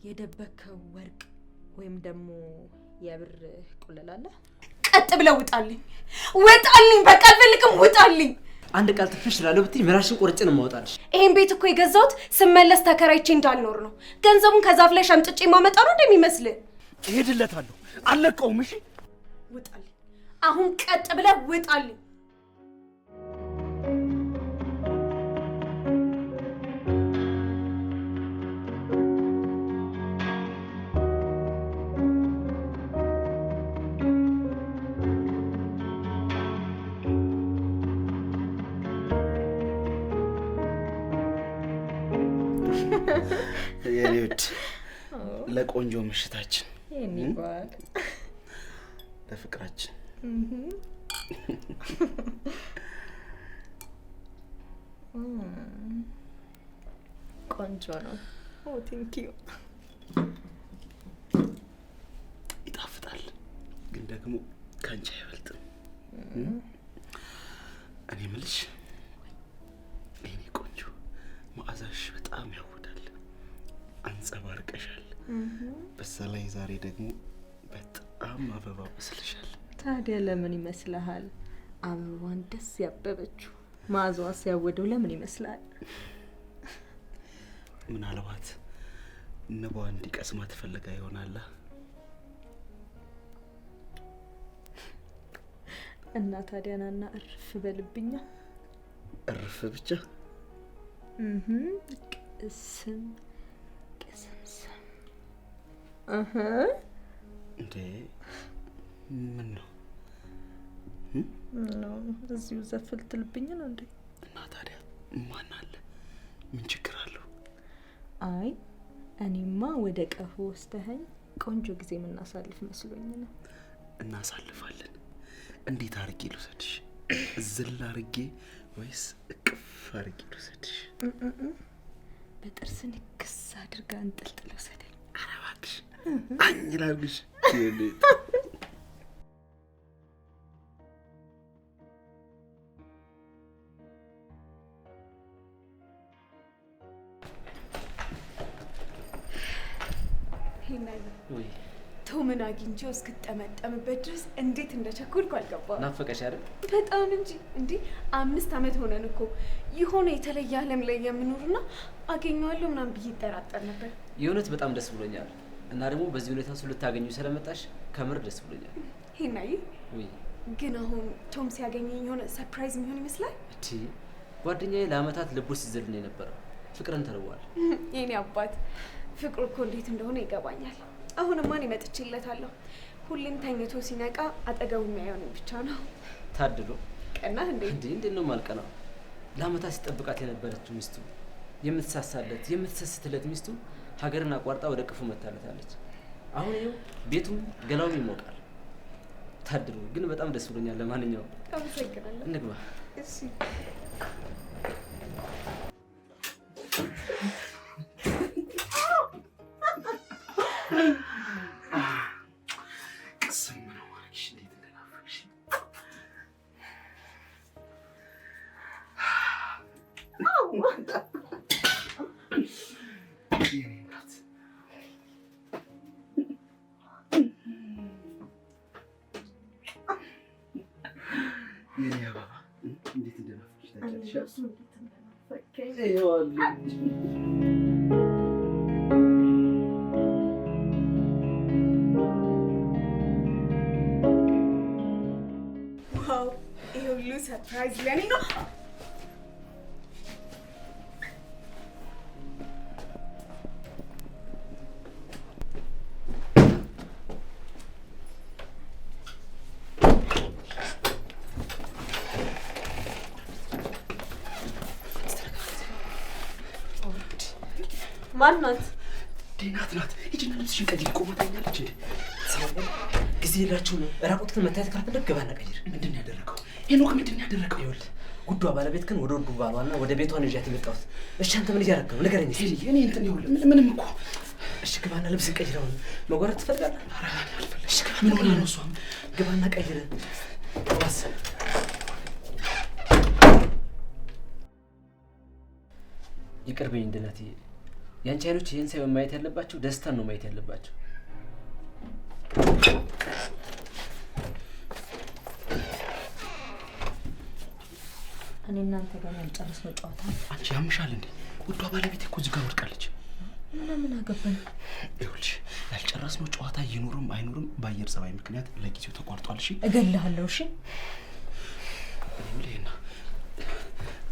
የደበከው ወርቅ ወይም ደግሞ የብር ቁልል አለ? ቀጥ ብለው ውጣልኝ! ውጣልኝ! በቃ አልፈልግም! ውጣልኝ!
አንድ ቃል ትንሽ ስላለው ብትይ ምራሽን ቆርጬ ነው የማወጣልሽ።
ይሄን ቤት እኮ የገዛሁት ስመለስ ተከራይቼ እንዳልኖር ነው። ገንዘቡን ከዛፍ ላይ ሸምጥጬ ማመጣ ነው እንደሚመስል።
እሄድለታለሁ፣ አልለቀውም። እሺ
ውጣልኝ! አሁን ቀጥ ብለህ ውጣልኝ!
የኔውድ ለቆንጆ ምሽታችን
የኔባል
ለፍቅራችን
ቆንጆ ነው። ኦ ቴንክ ዩ።
ይጣፍጣል፣ ግን ደግሞ ካንቺ አይበልጥም። እኔ የምልሽ የኔ ቆንጆ መዓዛሽ በጣም ያውዳል፣ አንጸባርቀሻል። በዛ ላይ ዛሬ ደግሞ በጣም አበባ መስልሻል።
ታዲያ ለምን ይመስልሃል አበባን ደስ ያበበችው መዓዛዋ ሲያወደው ለምን ይመስላል?
ምናልባት ንቧ እንዲቀስማ ትፈልጋ ይሆናል።
እና ታዲያ ናና እርፍ በልብኛ።
እርፍ ብቻ
ቅስም ቅስምስም
እንዴ ምን ነው
ነው እዚሁ ዘፍል ትልብኝ ነው እንዴ?
እና ታዲያ ማን አለ? ምን ችግር አለው?
አይ እኔማ ወደ ቀፎ ወስደኸኝ ቆንጆ ጊዜ የምናሳልፍ መስሎኝ ነው።
እናሳልፋለን። እንዴት አርጌ ልውሰድሽ? ዝል አርጌ ወይስ እቅፍ አርጌ ልውሰድሽ?
በጥርስ ንክስ አድርጋ እንጥልጥል ወሰደኝ።
ኧረ እባክሽ አኝላልሽ
ወይ
ቶምን አግኝቼው እስክጠመጠምበት ድረስ እንዴት እንደቸኮልኩ አልገባም።
ናፈቀሽ አይደል?
በጣም እንጂ 5 አመት ሆነን እኮ የሆነ የተለየ ዓለም ላይ የምኖርና አገኘዋለሁ ምናምን ብዬ እጠራጠር ነበር።
የእውነት በጣም ደስ ብሎኛል። እና ደግሞ በዚህ ሁኔታ ልታገኙ ስለመጣሽ ከምር ደስ ብሎኛል።
ሄናይ
ወይ
ግን አሁን ቶም ሲያገኘኝ የሆነ ሰርፕራይዝ የሚሆን ይመስላል።
እቺ ጓደኛዬ ለአመታት ልቡ ሲዘል ነው የነበረው። ፍቅርን ተርቧል።
የኔ አባት ፍቅሩ እኮ እንዴት እንደሆነ ይገባኛል። አሁን ማን ይመጥችለታለሁ? ሁሌም ተኝቶ ሲነቃ አጠገቡ የሚያየው ብቻ ነው።
ታድሎ
ቀና
እንዴ ነው ማልቀናው? ለአመታት ሲጠብቃት የነበረችው ሚስቱ፣ የምትሳሳለት የምትሰስትለት ሚስቱ ሀገርን አቋርጣ ወደ ቅፉ መታለታለች። አሁን ይኸው ቤቱም ገላውም ይሞቃል። ታድሎ ግን በጣም ደስ ብሎኛል። ለማንኛውም
አመሰግናለሁ።
እንግባ።
እሺ ሰርፕራይዝ ለኔ ነው።
ማን ናት?
ዴናት ናት። ሂጂና ልብስሽን ቀይሪ። ቆማታኛለች እንዴ?
ጊዜ የላችሁ ነው። ራቁትክን መታየት ካልፈለግ ገባና ቀይር።
ምንድን ነው ያደረገው ሄኖክ? ምንድን ነው ያደረገው?
ይኸውልህ ጉዷ ባለቤት ግን ወደ ወዱ ባሏና ወደ ቤቷ ነው ይዣት የመጣሁት። እሺ አንተ ምን እያደረግህ ነው? ንገረኝ እስኪ።
እኔ እንትን ይኸውልህ ምንም እኮ።
እሺ ግባና ልብስ ቀይረው። መጓረት ትፈልጋለህ?
ኧረ አልፈልግም። እሺ ምን ሆና ነው እሷ?
ግባና ቀይር። ቶማስ ይቅርበኝ እንድናት። ያንቺ አይኖች ይህን ሳይሆን ማየት ያለባቸው ደስታን ነው ማየት ያለባቸው።
እኔ እናንተ ጋር ያልጨረስነው ጨዋታ።
አንቺ ያምሻል እንዴ? ውዷ ባለቤቴ እኮ እዚህ ጋር ወድቃለች።
ምን አገባኝ?
ይኸውልሽ ያልጨረስነው ጨዋታ ይኖርም አይኖርም በአየር ጸባይ ምክንያት ለጊዜው ተቋርጧል። እሺ
እገልሃለሁ። እሺ
እኔም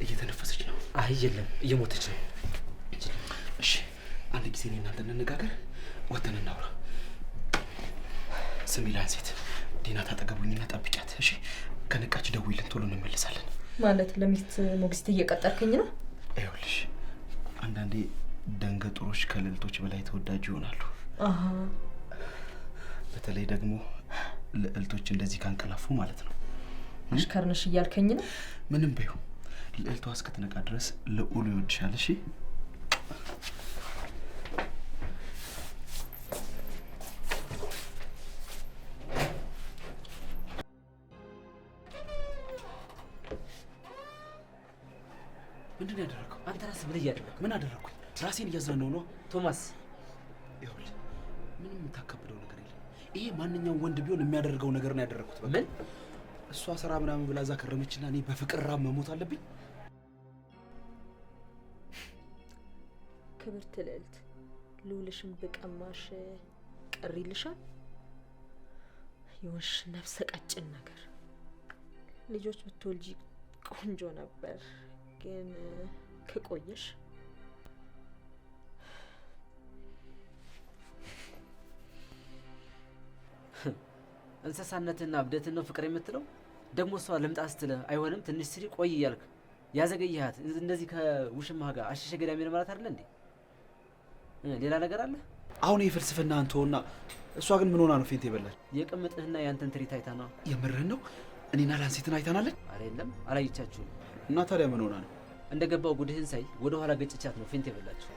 እየተነፈሰች ነው።
አይ የለም እየሞተች ነው።
እሺ አንድ ጊዜ እኔ እናንተ እንነጋገር፣ ወተን እናውራ። ስሚ ላንሴት፣ ዲና ታጠገቡኝና ጠብቂያት። እሺ ከነቃች ደውይልን፣ ቶሎ እንመለሳለን።
ማለት ለሚስት ሞግዚት እየቀጠርከኝ ነው?
ይኸውልሽ አንዳንዴ ደንገጡሮች ከልዕልቶች በላይ ተወዳጅ ይሆናሉ።
አሃ
በተለይ ደግሞ ልዕልቶች እንደዚህ ካንቀላፉ ማለት ነው።
አሽከርነሽ እያልከኝ ነው?
ምንም በይው ልዕልቷ እስክትነቃ ድረስ ልዑሉ ይወድሻል። እሺ ምንድን ነው ያደረገው?
አንተ ራስህ ምን እያደረግህ?
ምን አደረኩኝ? ራሴን እያዝናናው ነው
ቶማስ።
ይኸውልህ ምንም የምታከብደው ነገር የለም። ይሄ ማንኛውም ወንድ ቢሆን የሚያደርገው ነገር ነው ያደረኩት። በቃ
ምን
እሷ ስራ ምናምን ብላ እዛ ከረመችና እኔ በፍቅር ራብ መሞት አለብኝ?
ክብርት ልዕልት፣ ልውልሽን ብቀማሽ ቀሪ ይልሻል? ይወሽ ነፍሰ ቀጭን ነገር። ልጆች ብትወልጂ ቆንጆ ነበር፣ ግን ከቆየሽ
እንስሳነትና እብደትን ነው ፍቅር የምትለው? ደግሞ እሷ ልምጣ ስትልህ አይሆንም ትንሽ ስሪ ቆይ እያልክ ያዘገየሃት እንደዚህ ከውሽማህ ጋር አሸሸ ገዳሚ ነው ማለት አይደለ እንዴ? ሌላ ነገር አለ?
አሁን የፍልስፍና አንተውና እሷ ግን ምን ሆና ነው ፌንት የበላች?
የቅምጥህና ያንተን ትሪት አይታ ነው።
የምርህን ነው? እኔና ላንሴትን አይታናለች?
አረ የለም አላየቻችሁም።
እና ታዲያ ምን ሆና ነው?
እንደገባው ጉድህን ሳይ ወደ ኋላ ገጭቻት ነው ፌንት የበላችሁ።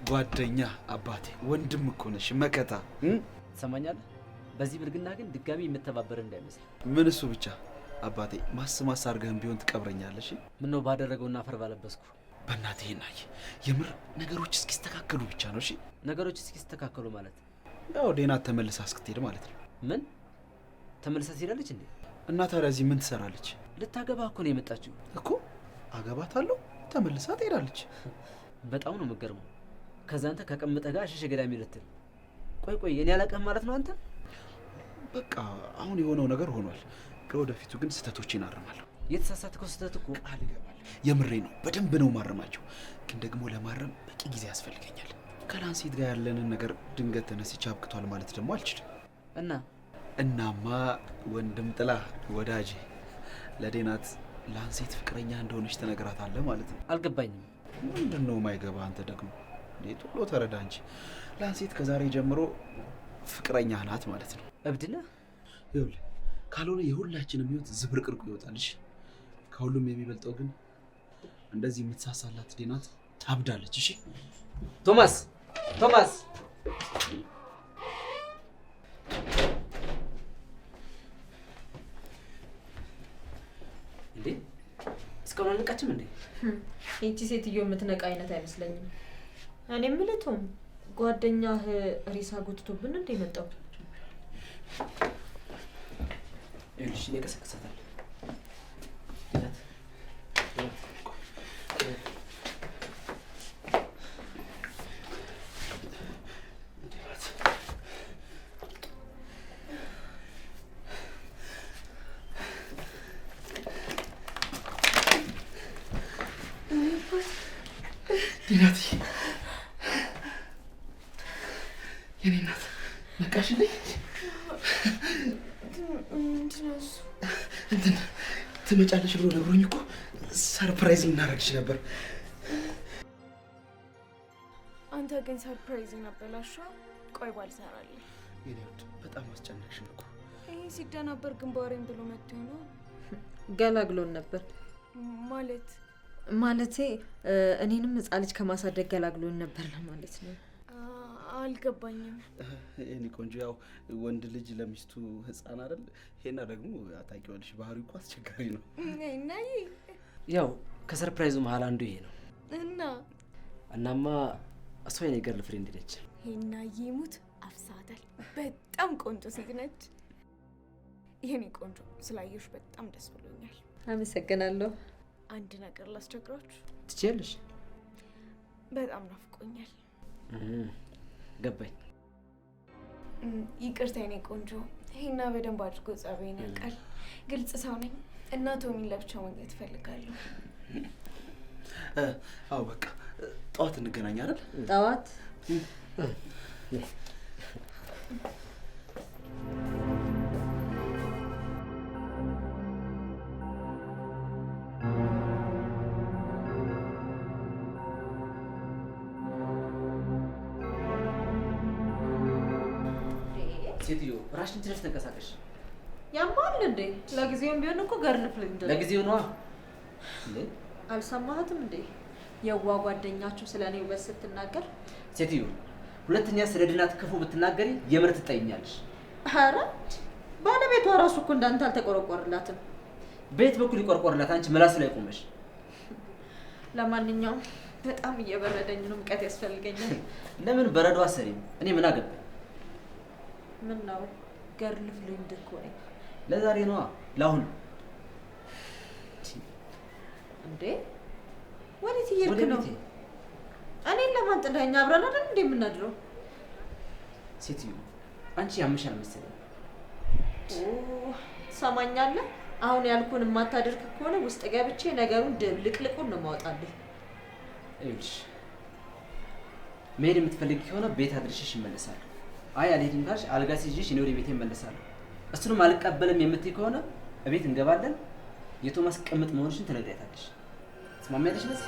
ጓደኛ አባቴ ወንድም እኮ ነሽ መከታ።
ትሰማኛለህ? በዚህ ብልግና ግን ድጋሚ የምተባበር እንዳይመስል።
ምን እሱ ብቻ አባቴ ማስ አድርገህም ቢሆን ትቀብረኛለሽ።
ምን ነው ባደረገውና አፈር ባለበስኩ።
በእናትህ ይናይ የምር ነገሮች እስኪስተካከሉ ብቻ ነው። እሺ
ነገሮች እስኪስተካከሉ ማለት
ያው ዴናት ተመልሳ እስክትሄድ ማለት ነው።
ምን ተመልሳ ትሄዳለች እንዴ?
እና ታዲያ እዚህ ምን ትሰራለች?
ልታገባ እኮ ነው የመጣችው
እኮ። አገባታለሁ ተመልሳ ትሄዳለች።
በጣም ነው የምትገርመው። ከዛ አንተ ከቀምጠህ ጋር አሸሸ ገዳሚ ልትል። ቆይ እኔ አላውቅህም ማለት ነው አንተ?
በቃ አሁን የሆነው ነገር ሆኗል። ለወደፊቱ ግን ስህተቶቼን አርማለሁ።
የተሳሳትከው ስህተት እኮ
ቃል እገባለሁ። የምሬ ነው። በደንብ ነው ማረማቸው። ግን ደግሞ ለማረም በቂ ጊዜ ያስፈልገኛል። ከላንሴት ጋር ያለንን ነገር ድንገት ተነስቼ አብቅቷል ማለት ደግሞ አልችልም። እናማ ወንድም ጥላ ወዳጄ ለዴናት ላንሴት ፍቅረኛ እንደሆነች ትነግራታለህ ማለት ነው።
አልገባኝም።
ምንድን ነው የማይገባ? አንተ ደግሞ ቶሎ ተረዳ እንጂ ላንሴት ከዛሬ ጀምሮ ፍቅረኛ ናት ማለት ነው።
እብድ ነህ?
ይኸውልህ ካልሆነ የሁላችንም ህይወት ዝብርቅርቁ ይወጣልሽ። ከሁሉም የሚበልጠው ግን እንደዚህ የምትሳሳላት ዴናት ታብዳለች። እሺ
ቶማስ እንዴ እስካሁን አልነቃችም እንዴ?
ይቺ ሴትዮ የምትነቃ አይነት አይመስለኝም። እኔ የምልህ ጓደኛህ ሬሳ ጎትቶብን እንደ መጣው
ይኸውልሽ እኔ ቀሰቅሳታለሁ።
የኔ እናት ነቃሽልኝ? እንትን ትመጫለሽ ብሎ ነግሮኝ እኮ ሰርፕራይዝ እናደርግሽ ነበር።
አንተ ግን ሰርፕራይዝ ነበላሽው። ቆይ ባልሰራልኝ።
የኔ ውድ በጣም አስጨነቅሽኝ እኮ።
ይሄ ሲደናበር ግንባሬን ብሎ መጥቶ ነው።
ገላግሎን ነበር
ማለቴ
እኔንም ህፃን ልጅ ከማሳደግ ገላግሎን ነበር ለማለት ነው።
አልገባኝም።
የኔ ቆንጆ ያው ወንድ ልጅ ለሚስቱ ህፃን አይደል? ሄና ደግሞ ታውቂዋለሽ ባህሪው እኮ አስቸጋሪ ነው።
ነይ
ያው ከሰርፕራይዙ መሀል አንዱ ይሄ ነው። እናማ እሷ የኔ ገርል ፍሬንድ ነች።
ሄና ይሙት አፍሳታል። በጣም ቆንጆ ሴት ነች። የኔ ቆንጆ ስላየሽ በጣም ደስ ብሎኛል።
አመሰግናለሁ።
አንድ ነገር ላስቸግራችሁ
ትችያለሽ?
በጣም ናፍቆኛል።
ገባኝ።
ይቅርታ የኔ ቆንጆ። ሄና በደንብ አድርጎ ጸባይን ያውቃል። ግልጽ ሰው ነኝ እና ቶሚን ለብቻ ማግኘት እፈልጋለሁ።
አዎ በቃ ጠዋት እንገናኝ አይደል?
ጠዋት
ሴትዮ ራሽን ትነሽ ተንቀሳቀሽ።
ያማል እንዴ? ለጊዜውም ቢሆን እኮ ገርል ፍሬንድ
ለጊዜው ነዋ። እንዴ
አልሰማህትም እንዴ? የዋ ጓደኛችሁ ስለኔ ውበት ስትናገር።
ሴትዮ ሁለተኛ ስለ ድናት ክፉ ብትናገሪ የምር ትጠይኛለሽ።
ኧረ ባለቤቷ ራሱ እኮ እንዳንተ አልተቆረቆረላትም።
በየት በኩል ይቆርቆርላት? አንቺ ምላስ ላይ ቆመሽ።
ለማንኛውም በጣም እየበረደኝ ነው፣ ሙቀት ያስፈልገኛል።
ለምን በረዶ አሰሪም? እኔ ምን አገባኝ?
ምን ነው ገርል ፍሬንድ እኮ ነኝ።
ለዛሬ ነዋ፣ ለአሁን
እንዴ። ወዴት እየሄድክ ነው? እኔን ለማን ጥለኸኝ? አብረን አይደል እንዴ የምናድረው?
ሴትዮ አንቺ ያምሻል መሰለኝ።
ትሰማኛለህ? አሁን ያልኩን የማታደርግ ከሆነ ውስጥ ገብቼ ነገሩን ድብልቅልቁን ነው የማወጣልህ።
ይኸውልሽ መሄድ የምትፈልጊ ከሆነ ቤት አድርሽሽ ይመለሳል። አይ አልሄድም ካልሽ አልጋ ሲይዥሽ እኔ ወደ ቤቴ እመለሳለሁ። እሱንም አልቀበልም የምትይ ከሆነ እቤት እንገባለን። የቶማስ ቅምጥ መሆንሽን ትነግሪያታለሽ። ትስማሚያለሽ? በዚህ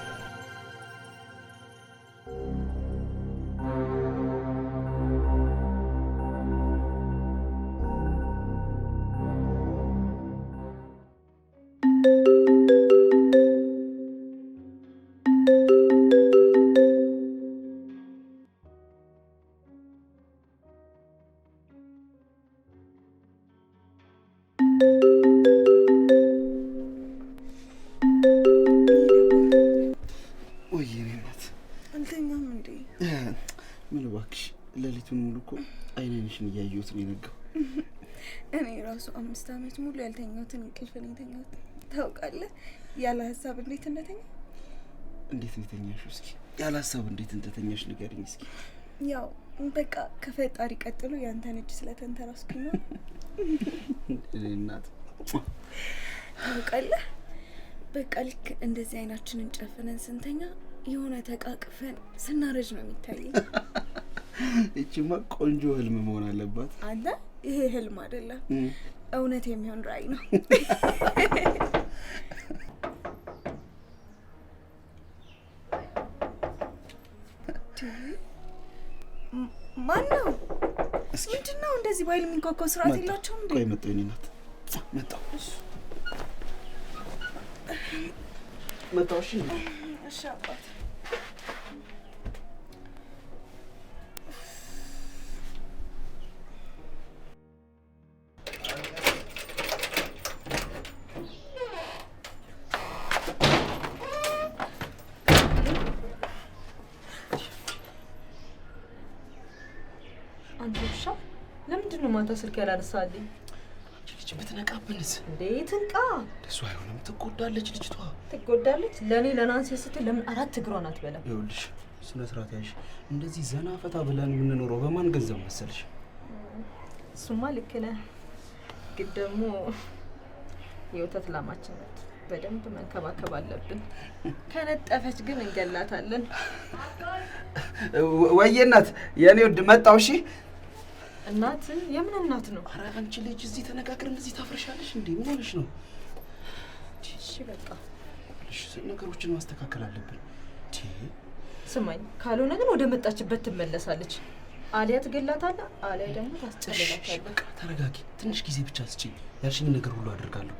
ሌሊቱን ሙሉ እኮ አይኔንሽን እያየሁት ነው የነጋው።
እኔ ራሱ 5 አመት ሙሉ ያልተኛሁትን እንቅልፍ ነው የተኛሁት። ታውቃለህ ያለ ሀሳብ እንዴት እንደተኛ?
እንዴት እንደተኛሽ እስኪ ያለ ሀሳብ እንዴት እንደተኛሽ ንገሪኝ እስኪ።
ያው በቃ ከፈጣሪ ቀጥሎ ያንተን እጅ ስለተንተራስኩኝ ነው።
እኔ እናት
ታውቃለህ በቃ ልክ እንደዚህ አይናችንን ጨፍነን ስንተኛ የሆነ ተቃቅፈን ስናረጅ ነው የሚታየኝ።
እቺማ ቆንጆ ህልም መሆን አለባት።
አንተ ይሄ ህልም አይደለም እውነት የሚሆን ራዕይ ነው። ማን ነው? ምንድን ነው እንደዚህ ባይል የሚንኳኳው? ስርዓት የላቸውም እንዴ?
ቆይ መጣሁ የእኔ እናት መጣሁ። መጣሁ።
እሺ አባት
አንተሻ ለምንድን ነው ማታ ስልክ ያላነሳልኝ?
ልጅ ብትነቃብንስ?
እንዴት እንቃ?
ደሱ አይሆንም። ትጎዳለች ልጅቷ።
ትጎዳለች? ለኔ ለናንሲ ስትል ለምን 4 እግሯን አትበላም?
ይኸውልሽ ስነ ስርዓት ያይሽ እንደዚህ ዘና ፈታ ብለን የምንኖረው በማን ገንዘብ መሰልሽ?
እሱማ ልክ ነህ፣ ግን ደግሞ የወተት ላማችን ናት። በደንብ መንከባከብ አለብን። ከነጠፈች ግን እንገላታለን።
ወይዬ እናት የኔ ውድ መጣው። እሺ
እናት የምን እናት ነው?
ኧረ አንቺ ልጅ እዚህ ተነጋግረን እዚህ ታፍርሻለሽ እንዴ? ምን ሆነሽ ነው?
እሺ በቃ
እሺ ነገሮችን ማስተካከል አለብን።
ስማኝ፣ ካልሆነ ግን ወደ መጣችበት ትመለሳለች። አሊያ ትገላታለህ፣ አሊያ ደግሞ ታስጨልላታለህ።
በቃ ተረጋጊ፣ ትንሽ ጊዜ ብቻ ስጪኝ። ያልሽኝ ነገር ሁሉ አደርጋለሁ።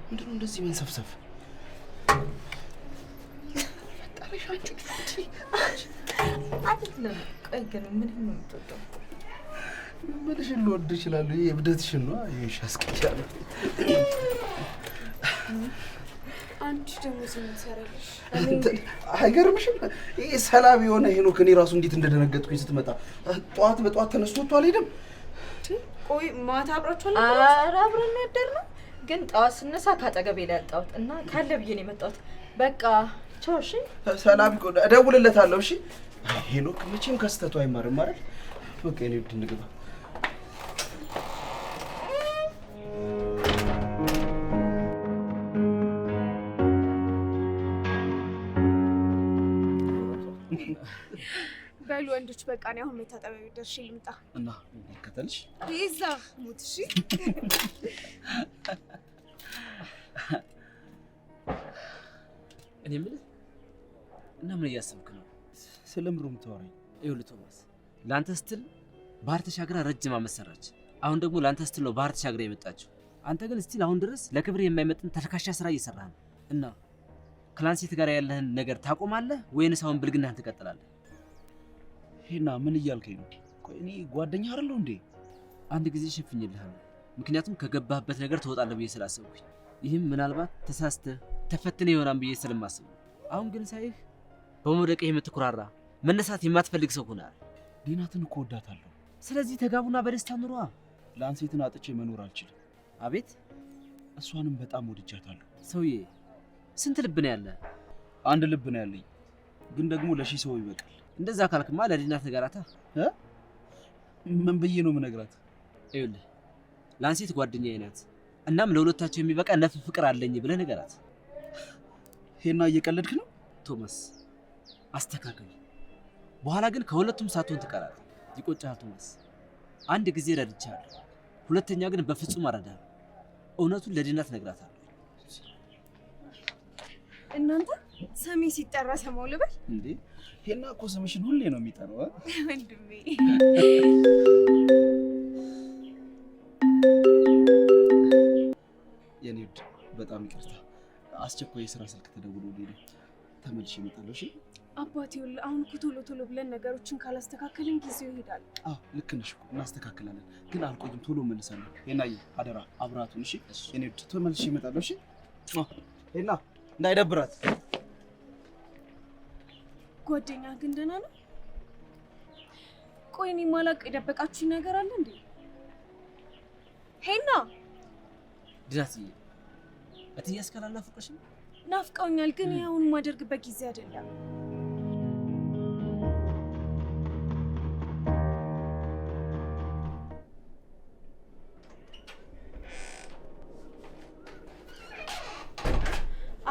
ምንድነው እንደዚህ መንሰፍሰፍ? ፈጣሪሽ
አይደለም። ቆይ ግን ምን ነው የምትወደው?
ምንሽን ልወድ እችላለሁ? ይሄ እብደትሽን ነው። ይሄሽ አስቀያለሁ።
አንቺ ደግሞ ምን ትሰራለሽ?
አይገርምሽም? ይሄ ሰላም የሆነ ሄኖክ እኔ ራሱ እንዴት እንደደነገጥኩኝ ስትመጣ በጠዋት ተነስቶ ወጥቶ አልሄድም።
ቆይ ማታ አብራችሁ
ኧረ አብረን ያደርነው ግን ጠዋት ስነሳ ካጠገቤ ላይ ያጣሁት እና ካለ ብዬ ነው የመጣሁት። በቃ ቻው። እሺ
ሰላም ይቆይ፣ እደውልለታለሁ። እሺ ሄኖክ መቼም ከስተቱ አይማርም አይደል? በቃ እኔ ውድ እንግባ።
በሉ ወንዶች በቃ ነው አሁን መታጠቢያ ቤት ደርሼ ልምጣ
እና ከተልሽ
ይዛ ሙት። እሺ
እኔ ምን እና ምን እያሰብክ ነው?
ስለምሩም ተወራኝ።
ይኸውልህ ቶማስ፣ ላንተ ስትል ባህር ተሻግራ ረጅም ዓመት ሰራች። አሁን ደግሞ ላንተ ስትል ነው ባህር ተሻግራ የመጣችው። አንተ ግን ስቲል አሁን ድረስ ለክብር የማይመጥን ተልካሻ ስራ እየሰራህ ነው። እና ክላንሲት ጋር ያለህን ነገር ታቆማለህ ወይንስ አሁን ብልግናህን ትቀጥላለህ?
ሄና ምን እያልከኝ ነው? ቆይ እኔ ጓደኛ አይደለሁ እንዴ?
አንድ ጊዜ ሸፍኝልሃለሁ፣ ምክንያቱም ከገባህበት ነገር ትወጣለህ ብዬ ስላሰብኩኝ። ይህም ምናልባት ተሳስተህ ተፈትነህ ይሆናል ብዬ ስለማስብ ነው። አሁን ግን ሳይህ በመውደቅህ የምትኩራራ መነሳት የማትፈልግ ሰው ሆነሃል።
ዲናትን እኮ ወዳታለሁ።
ስለዚህ ተጋቡና በደስታ ኑሯ።
ላንሴትን አጥቼ መኖር አልችልም።
አቤት፣
እሷንም በጣም ወድጃታለሁ።
ሰውዬ ስንት ልብ ነው ያለ?
አንድ ልብ ነው ያለኝ፣ ግን ደግሞ ለሺህ ሰው ይበቃል።
እንደዛ ካልክማ ለዲናት ንገራታ።
ምን ብዬ ነው የምነግራት?
ይኸውልህ ላንሴት ጓደኛዬ ናት፣ እናም ለሁለታቸው የሚበቃ ነፍ ፍቅር አለኝ ብለህ ንገራት።
ሄና እየቀለድክ ነው?
ቶማስ አስተካክል፣ በኋላ ግን ከሁለቱም ሳትሆን ትቀራለህ። ይቆጫል ቶማስ። አንድ ጊዜ ረድቻለሁ፣ ሁለተኛ ግን በፍጹም አረዳለሁ። እውነቱን ለዲናት ነግራታለሁ።
እናንተ ሰሚ ሲጠራ ሰማው ልበል
እንዴ? ሄና እኮ ስምሽን ሁሌ ነው የሚጠራው።
ወንድሜ
የኔ ውድ በጣም ይቅርታ፣ አስቸኳይ የስራ ስልክ ተደውሎልኝ ነው። ተመልሼ እመጣለሁ። እሺ
አባቴ፣ አሁን እኮ ቶሎ ብለን ነገሮችን ካላስተካከልን ጊዜው ይሄዳል።
አዎ ልክ ነሽ እኮ እናስተካክላለን፣ ግን አልቆይም፣ ቶሎ እመልሳለሁ። ሄናዬ አደራ አብራቱን። እሺ የኔ ውድ ተመልሼ እመጣለሁ። እሺ ሄና እንዳይደብራት።
ጓደኛ ግን ደህና ነው? ቆይ እኔ ማላቅ የደበቃችሁኝ ነገር አለ እንዴ? ሄና
ዲናትዬ፣ እትዬ አስካላናፍቀሽም?
ናፍቀውኛል፣ ግን አሁን ማደርግበት ጊዜ አይደለም።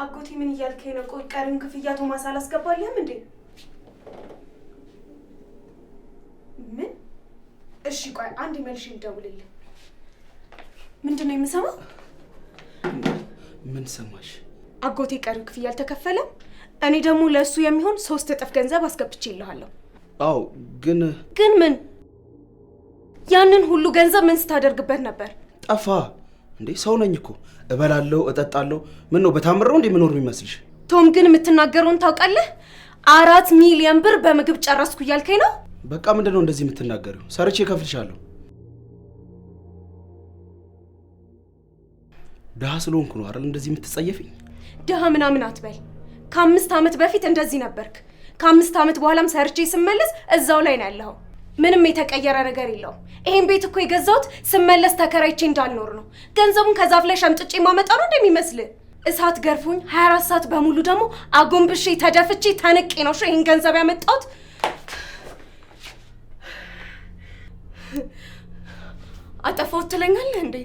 አጎቴ ምን እያልከኝ ነው? ቆይ ቀሪውን ክፍያ ቶማስ አላስገባልህም እንዴ? ምን? እሺ ቆይ አንድ መልሽ እንደውልልህ። ምንድን ነው የምሰማው?
ምን ሰማሽ?
አጎቴ ቀሪው ክፍያ አልተከፈለም። እኔ ደግሞ ለእሱ የሚሆን 3 እጥፍ ገንዘብ አስገብቼልሃለሁ።
አዎ ግን
ምን? ያንን ሁሉ ገንዘብ ምን ስታደርግበት ነበር?
ጠፋ እንዴ? ሰው ነኝ እኮ እበላለሁ፣ እጠጣለሁ። ምን ነው በታምረው እንዴ ምኖር የሚመስልሽ?
ቶም ግን የምትናገረውን ታውቃለህ? 4 ሚሊዮን ብር በምግብ ጨረስኩ እያልከኝ ነው?
በቃ ምንድነው እንደዚህ የምትናገሪው? ሰርቼ እከፍልሻለሁ። ድሃ ስለሆንኩ ነው አይደል እንደዚህ የምትጸየፊኝ?
ድሃ ምናምን አትበል። ከ5 ዓመት በፊት እንደዚህ ነበርክ። ከ5 ዓመት በኋላም ሰርቼ ስመለስ እዛው ላይ ነው ያለኸው። ምንም የተቀየረ ነገር የለውም። ይሄን ቤት እኮ የገዛሁት ስመለስ ተከራይቼ እንዳልኖር ነው። ገንዘቡን ከዛፍ ላይ ሸምጥጬ ማመጣ ነው እንደሚመስልህ? እሳት ገርፎኝ 24 ሰዓት በሙሉ ደግሞ አጎንብሼ ተደፍቼ ተንቄ ነው ይሄን ገንዘብ ያመጣሁት። አጠፋሁት ትለኛለህ እንዴ?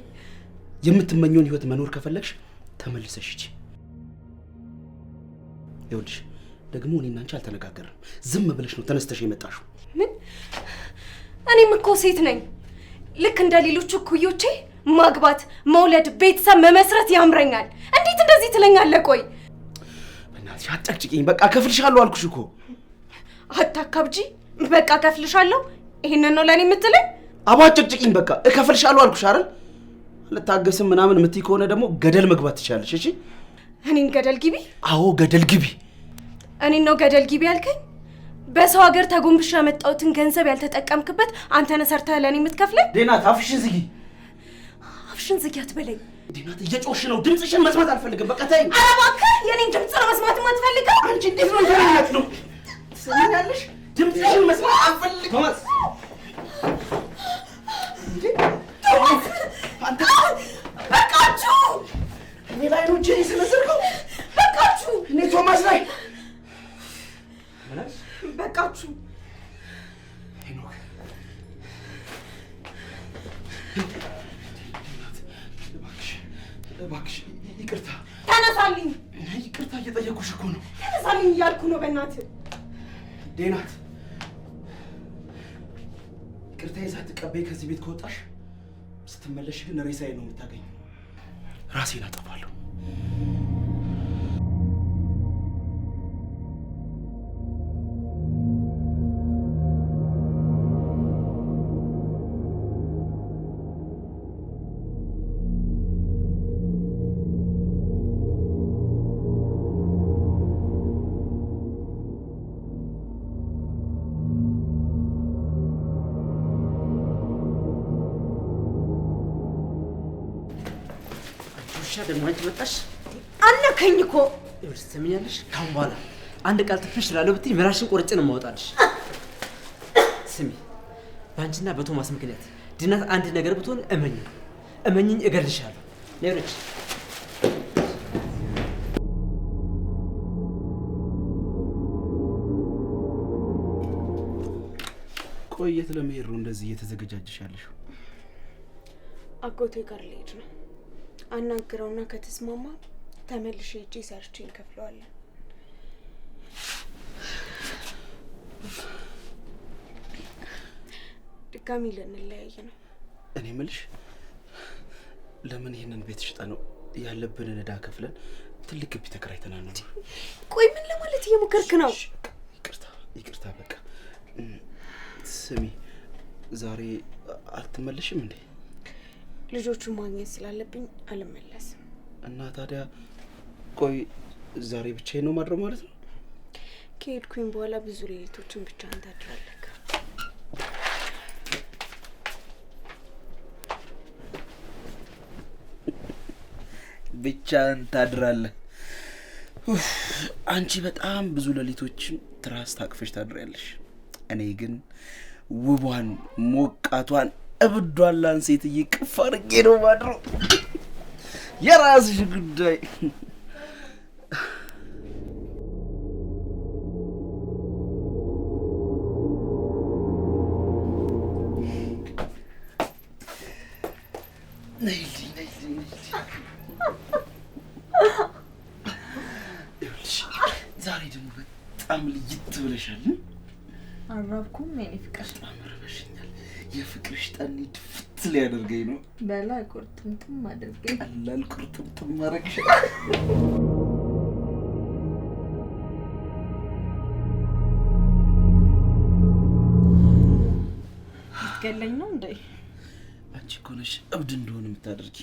የምትመኘውን ህይወት መኖር ከፈለግሽ
ተመልሰሽ ሂጂ። ይኸውልሽ ደግሞ እኔና አንቺ አልተነጋገርንም። ዝም ብለሽ ነው ተነስተሽ የመጣሽው።
ምን? እኔም እኮ ሴት ነኝ። ልክ እንደ ሌሎቹ እኩዮቼ ማግባት፣ መውለድ፣ ቤተሰብ መመስረት ያምረኛል። እንዴት እንደዚህ ትለኛለህ? ቆይ
በእናትሽ አጨቅጭቂኝ። በቃ ከፍልሻለሁ አልኩሽ እኮ።
አታካብጂ። በቃ ከፍልሻለሁ። ይሄንን ነው ለኔ የምትለኝ?
አባጨቅጭቂኝ። በቃ እከፍልሻለሁ አልኩሽ አይደል? ልታገስም ምናምን የምትይ ከሆነ ደግሞ ገደል መግባት ትችላለሽ። እሺ?
እኔን ገደል ግቢ?
አዎ ገደል ግቢ።
እኔን ነው ገደል ግቢ ያልከኝ? በሰው ሀገር ተጎንብሽ ያመጣሁትን ገንዘብ ያልተጠቀምክበት አንተ ነህ ሰርተህ ለኔ የምትከፍለኝ?
ዴናት አፍሽን ዝጊ።
አፍሽን ዝጊ አትበለኝ።
ዴናት እየጮሽ ነው። ድምፅሽን መስማት አልፈልግም። በቃ ተይኝ።
ኧረ እባክህ የኔን ድምፅ ነው መስማት የማትፈልገው?
አንቺ እንዴት ነው እንደዚህ ነው? ትሰሚኛለሽ? ድምፅሽን መስማት አልፈልግም። ቶማስ
ቶማስ
አንተ
በቃችሁ።
እኔ ላይ ነው ጄሪ ስለዘርከው።
በቃችሁ።
እኔ ቶማስ ላይ
በቃችሁ።
ሄኖክ እባክሽ ይቅርታ።
ተነሳልኝ።
ይቅርታ እየጠየኩሽ እኮ ነው።
ተነሳልኝ እያልኩ ነው። በእናትህ
ዴናት ይቅርታ ሳትቀበይ ከዚህ ቤት ከወጣሽ ስትመለሽ ግን ሬሳዬ ነው የምታገኘው። ራሴን አጠፋለሁ።
ደግሞ አንቺ መጣሽ።
አነከኝ እኮ።
ይኸውልሽ ትሰሚኛለሽ? ካሁን በኋላ አንድ ቃል ትንሽ ስላለው ብትይ ምላሽን ቆርጬ ነው የማወጣልሽ። ስሚ፣ በአንቺና በቶማስ ምክንያት ዲናት አንድ ነገር ብትሆን እመኝኝ እገልሻለሁ። ነይሮች
ቆየት ለመሄድ ነው እንደዚህ እየተዘገጃጀሽ ያለሽው?
አጎቴ ጋር ልሄድ ነው። አናግረውና ከተስማማ ተመልሼ ሄጄ ሰርቼ እንከፍለዋለን። ድጋሚ ልንለያይ ነው።
እኔ የምልሽ ለምን ይሄንን ቤት ሽጠ ነው ያለብንን ዕዳ ከፍለን ትልቅ ግቢ ተከራይተናል ነው?
ቆይ ምን ለማለት እየሞከርክ ነው?
ይቅርታ በቃ ስሚ፣ ዛሬ አትመለሽም እንዴ?
ልጆቹን ማግኘት ስላለብኝ አልመለስም።
እና ታዲያ ቆይ ዛሬ ብቻዬን ነው ማድረው ማለት ነው?
ከሄድኩኝ በኋላ ብዙ ሌሊቶችን ብቻህን ታድራለህ።
ብቻህን ታድራለህ? አንቺ በጣም ብዙ ሌሊቶችን ትራስ ታቅፈሽ ታድሪያለሽ። እኔ ግን ውቧን ሞቃቷን እብዷን ላንሴትዬ ቅፍ አድርጌ ነው ማድረው። የራስሽ ጉዳይ። ዛሬ ደግሞ በጣም ልይት ብለሻል።
አራብኩም የኔ ፍቅር።
አመረበሽኛል። የፍቅርሽ ጠኔ ድፍት ሊያደርገኝ ነው።
በላ ቁርጥምጥም አድርገኝ።
ቀላል ቁርጥምጥም ማረግሽ።
ገለኝ ነው እንዴ?
አንቺ እኮ ነሽ እብድ እንደሆነ የምታደርጊ።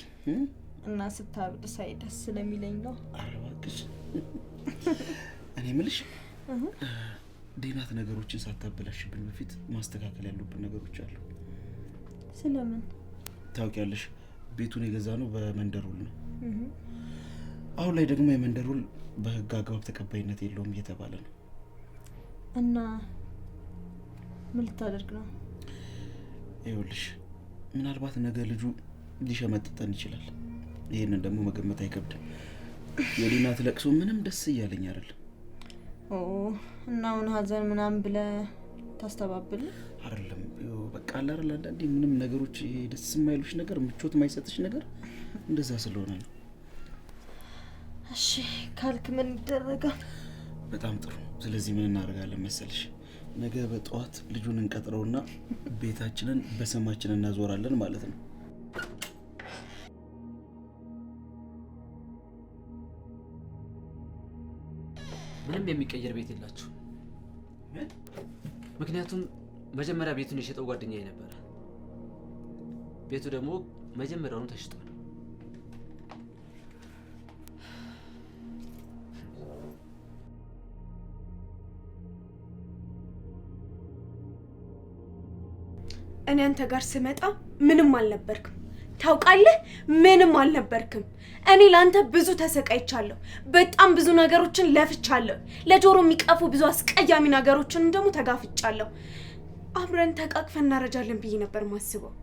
እና ስታብድ ሳይ ደስ ስለሚለኝ ነው።
ኧረ እባክሽ። እኔ የምልሽ ዴናት ነገሮችን ሳታበላሽብን በፊት ማስተካከል ያሉብን ነገሮች አሉ።
ስለምን?
ታውቂያለሽ፣ ቤቱን የገዛነው በመንደር ውል ነው። አሁን ላይ ደግሞ የመንደር ውል በህግ አግባብ ተቀባይነት የለውም እየተባለ ነው።
እና ምን ልታደርግ ነው?
ይኸውልሽ ምናልባት ነገ ልጁ ሊሸመጥጠን ይችላል። ይሄንን ደግሞ መገመት አይከብድም። የዴናት ለቅሶ ምንም ደስ እያለኝ አይደለም።
እና አሁን ሀዘን ምናምን ብለህ ታስተባብል
አይደለም? በቃ አለ አይደል አንዳንዴ ምንም ነገሮች ደስ የማይሉሽ ነገር፣ ምቾት የማይሰጥሽ ነገር እንደዛ ስለሆነ ነው።
እሺ ካልክ ምን ይደረጋል?
በጣም ጥሩ። ስለዚህ ምን እናደርጋለን መሰልሽ? ነገ በጠዋት ልጁን እንቀጥረውና ቤታችንን በስማችን እናዞራለን ማለት ነው።
ምንም የሚቀየር ቤት የላችሁ። ምክንያቱም መጀመሪያ ቤቱን የሸጠው ጓደኛዬ ነበረ። ቤቱ ደግሞ መጀመሪያውኑ ተሽጧል።
እኔ አንተ ጋር ስመጣ ምንም አልነበርክም። ታውቃለህ? ምንም አልነበርክም። እኔ ላንተ ብዙ ተሰቃይቻለሁ። በጣም ብዙ ነገሮችን ለፍቻለሁ። ለጆሮ የሚቀፉ ብዙ አስቀያሚ ነገሮችንም ደግሞ ተጋፍጫለሁ። አብረን ተቃቅፈን እናረጃለን ብዬ ነበር ማስበው።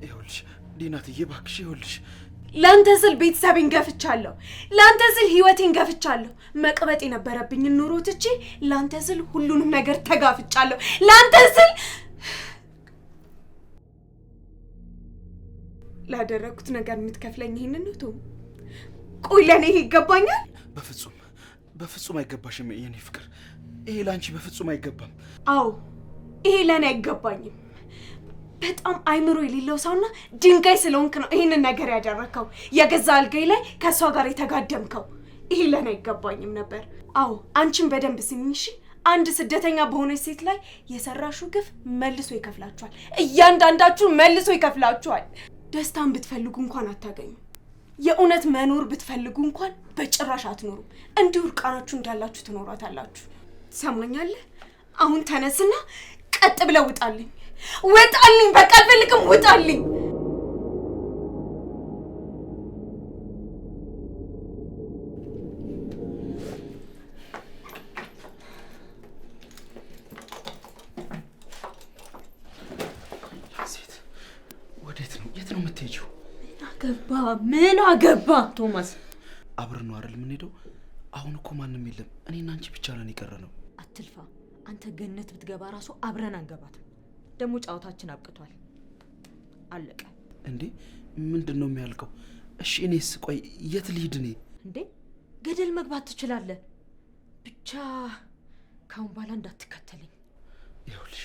ይኸውልሽ ዲናትዬ እባክሽ ይኸውልሽ
ላንተ ስል ቤተሰቤን ገፍቻለሁ። ላንተ ስል ህይወቴን ገፍቻለሁ። መቅበጥ የነበረብኝ ኑሮ ትቼ ላንተ ስል ሁሉንም ነገር ተጋፍጫለሁ። ላንተ ስል ላደረኩት ነገር የምትከፍለኝ ይሄንን ነው ቶም? ቆይ ለኔ ይሄ ይገባኛል?
በፍጹም አይገባሽም የኔ ፍቅር። ይሄ ላንቺ በፍጹም አይገባም።
አዎ ይሄ ለኔ አይገባኝም። በጣም አይምሮ የሌለው ሰውና ድንጋይ ስለሆንክ ነው ይሄንን ነገር ያደረከው። የገዛ አልጋይ ላይ ከሷ ጋር የተጋደምከው። ይሄ ለኔ አይገባኝም ነበር። አዎ አንቺን በደንብ ስሚኝ እሺ። አንድ ስደተኛ በሆነች ሴት ላይ የሰራሹ ግፍ መልሶ ይከፍላችኋል። እያንዳንዳችሁ መልሶ ይከፍላችኋል። ደስታን ብትፈልጉ እንኳን አታገኙ። የእውነት መኖር ብትፈልጉ እንኳን በጭራሽ አትኖሩ። እንዲሁ እርቃናችሁ እንዳላችሁ ትኖራታላችሁ። ትሰማኛለህ? አሁን ተነስና ቀጥ ብለህ ውጣልኝ። ውጣልኝ! በቃ አልፈልግም። ውጣልኝ!
ምን አገባ ቶማስ?
አብረን ነው አይደል የምንሄደው? አሁን እኮ ማንም የለም። እኔና አንቺ ብቻ ነን የቀረነው።
አትልፋ። አንተ ገነት ብትገባ ራሱ አብረን አንገባትም። ደግሞ ጫውታችን አብቅቷል። አለቀ።
እንዴ ምንድነው የሚያልቀው? እሺ እኔስ ቆይ የት ልሂድ? እኔ
እንዴ ገደል መግባት ትችላለህ። ብቻ ካሁን በኋላ እንዳትከተለኝ።
ይኸውልሽ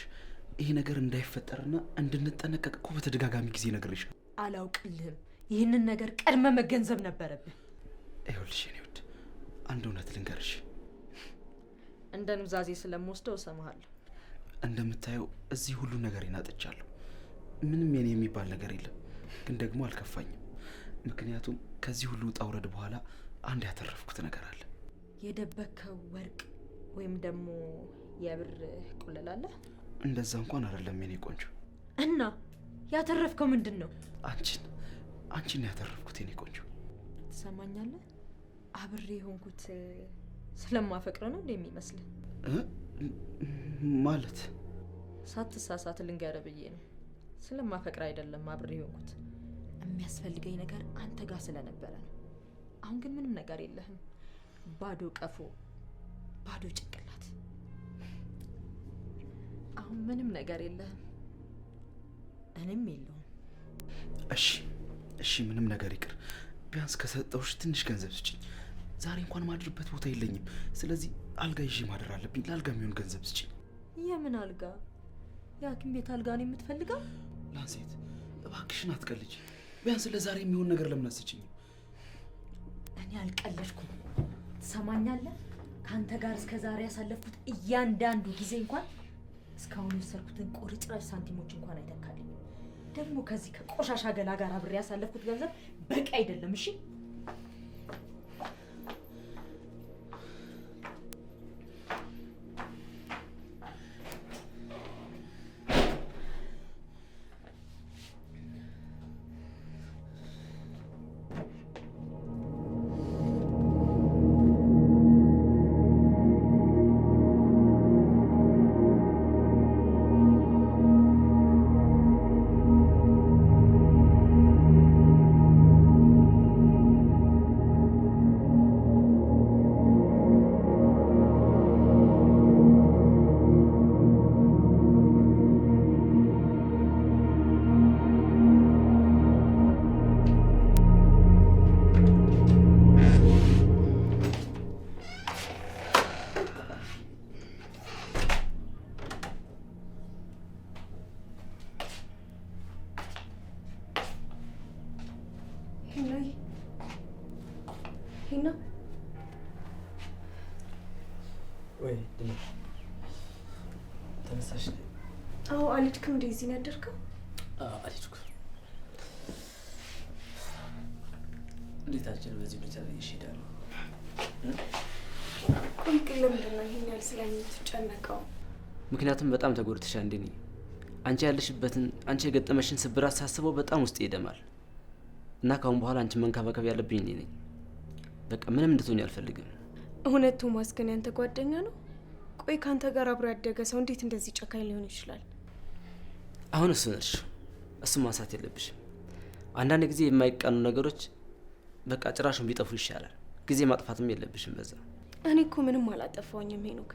ይሄ ነገር እንዳይፈጠርና እንድንጠነቀቅ እኮ በተደጋጋሚ ጊዜ ነግሬሻለሁ።
አላውቅልህም። ይህንን ነገር ቀድመ መገንዘብ ነበረብህ።
ይኸውልሽ እኔ ውድ አንድ እውነት ልንገርሽ።
እንደ ኑዛዜ ስለምወስደው እሰማሃለሁ።
እንደምታየው እዚህ ሁሉ ነገር ይናጥቻለሁ። ምንም የኔ የሚባል ነገር የለም። ግን ደግሞ አልከፋኝም። ምክንያቱም ከዚህ ሁሉ ውጣ ውረድ በኋላ አንድ ያተረፍኩት ነገር አለ።
የደበከው ወርቅ ወይም ደግሞ የብር ቁልል አለ?
እንደዛ እንኳን አይደለም የኔ ቆንጆ።
እና ያተረፍከው ምንድን ነው?
አንቺን ያተረፍኩት የኔ ቆንጆ።
ትሰማኛለህ? አብሬ የሆንኩት ስለማፈቅር ነው እንደሚመስልህ?
ማለት
ሳትሳሳት ልንገርህ ብዬ ነው። ስለማፈቅር አይደለም አብሬ የሆንኩት። የሚያስፈልገኝ ነገር አንተ ጋር ስለነበረ ነው። አሁን ግን ምንም ነገር የለህም። ባዶ ቀፎ፣ ባዶ ጭንቅላት። አሁን ምንም ነገር የለህም፣ እኔም የለውም።
እሺ ምንም ነገር ይቅር። ቢያንስ ከሰጠውሽ ትንሽ ገንዘብ ስጪኝ። ዛሬ እንኳን ማድርበት ቦታ የለኝም። ስለዚህ አልጋ ይዤ ማደር አለብኝ። ለአልጋ የሚሆን ገንዘብ ስጪኝ።
የምን አልጋ? የሐኪም ቤት አልጋ ነው የምትፈልገው?
ላንሴት እባክሽን አትቀልጂ። ቢያንስ ለዛሬ የሚሆን ነገር ለምን አትሰጪኝም?
እኔ አልቀለድኩም። ትሰማኛለህ? ከአንተ ጋር እስከ ዛሬ ያሳለፍኩት እያንዳንዱ ጊዜ እንኳን እስካሁን የወሰድኩትን ቁርጥራጭ ሳንቲሞች እንኳን አይተካልኝ። ደግሞ ከዚህ ከቆሻሻ ገላ ጋር አብሬ ያሳለፍኩት ገንዘብ በቂ አይደለም። እሺ ሊና
ወይ ድና ተነሳሽ?
አዎ አልሄድክም እንዴ? እዚህ ነው ያደርከው?
አልሄድኩም። እንዴት አልችልም በዚህ ብቻ ላይ ይሽዳል።
ቆይ ግን ለምንድን ነው ይሄን ያህል ስለምትጨነቀው?
ምክንያቱም በጣም ተጎድተሻል እንዴ? አንቺ ያለሽበትን አንቺ የገጠመሽን ስብራት ሳስበው በጣም ውስጥ ይደማል እና ካሁን በኋላ አንቺ መንከባከብ ያለብኝ እኔ ነኝ። በቃ ምንም እንድትሆኝ አልፈልግም።
እውነት ቶማስ ግን ያንተ ጓደኛ ነው? ቆይ ካንተ ጋር አብሮ ያደገ ሰው እንዴት እንደዚህ ጨካኝ ሊሆን ይችላል?
አሁን እሱ ነሽ፣ እሱ ማንሳት የለብሽም። አንዳንድ ጊዜ የማይቃኑ ነገሮች በቃ ጭራሹን ቢጠፉ ይሻላል። ጊዜ ማጥፋትም የለብሽም በዛ።
እኔ እኮ ምንም አላጠፋውኝም ሄኖክ።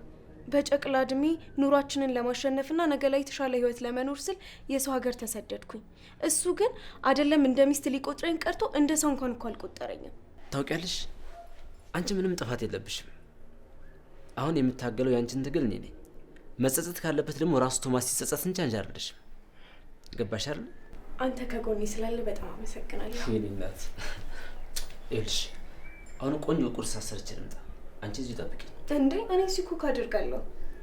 በጨቅላ እድሜ ኑሯችንን ለማሸነፍና ነገ ላይ የተሻለ ህይወት ለመኖር ስል የሰው ሀገር ተሰደድኩኝ። እሱ ግን አይደለም እንደ ሚስት ሊቆጥረኝ ቀርቶ እንደ ሰው እንኳን እኮ አልቆጠረኝም።
ታውቂያለሽ፣ አንቺ ምንም ጥፋት የለብሽም። አሁን የምታገለው ያንቺን ትግል እኔ ነኝ። መጸጸት ካለበት ደግሞ ራሱ ቶማስ ሲጸጸት እንጂ አንቺ አይደለሽም። ገባሽ አይደል?
አንተ ከጎኔ ስላለ በጣም አመሰግናለሁ።
የኔ እናት። ይኸውልሽ አሁን ቆንጆ ቁርስ አሰርቼ ልምጣ። አንቺ እዚህ ጠብቂኝ።
እንዴ እኔ ኩክ አድርጋለሁ።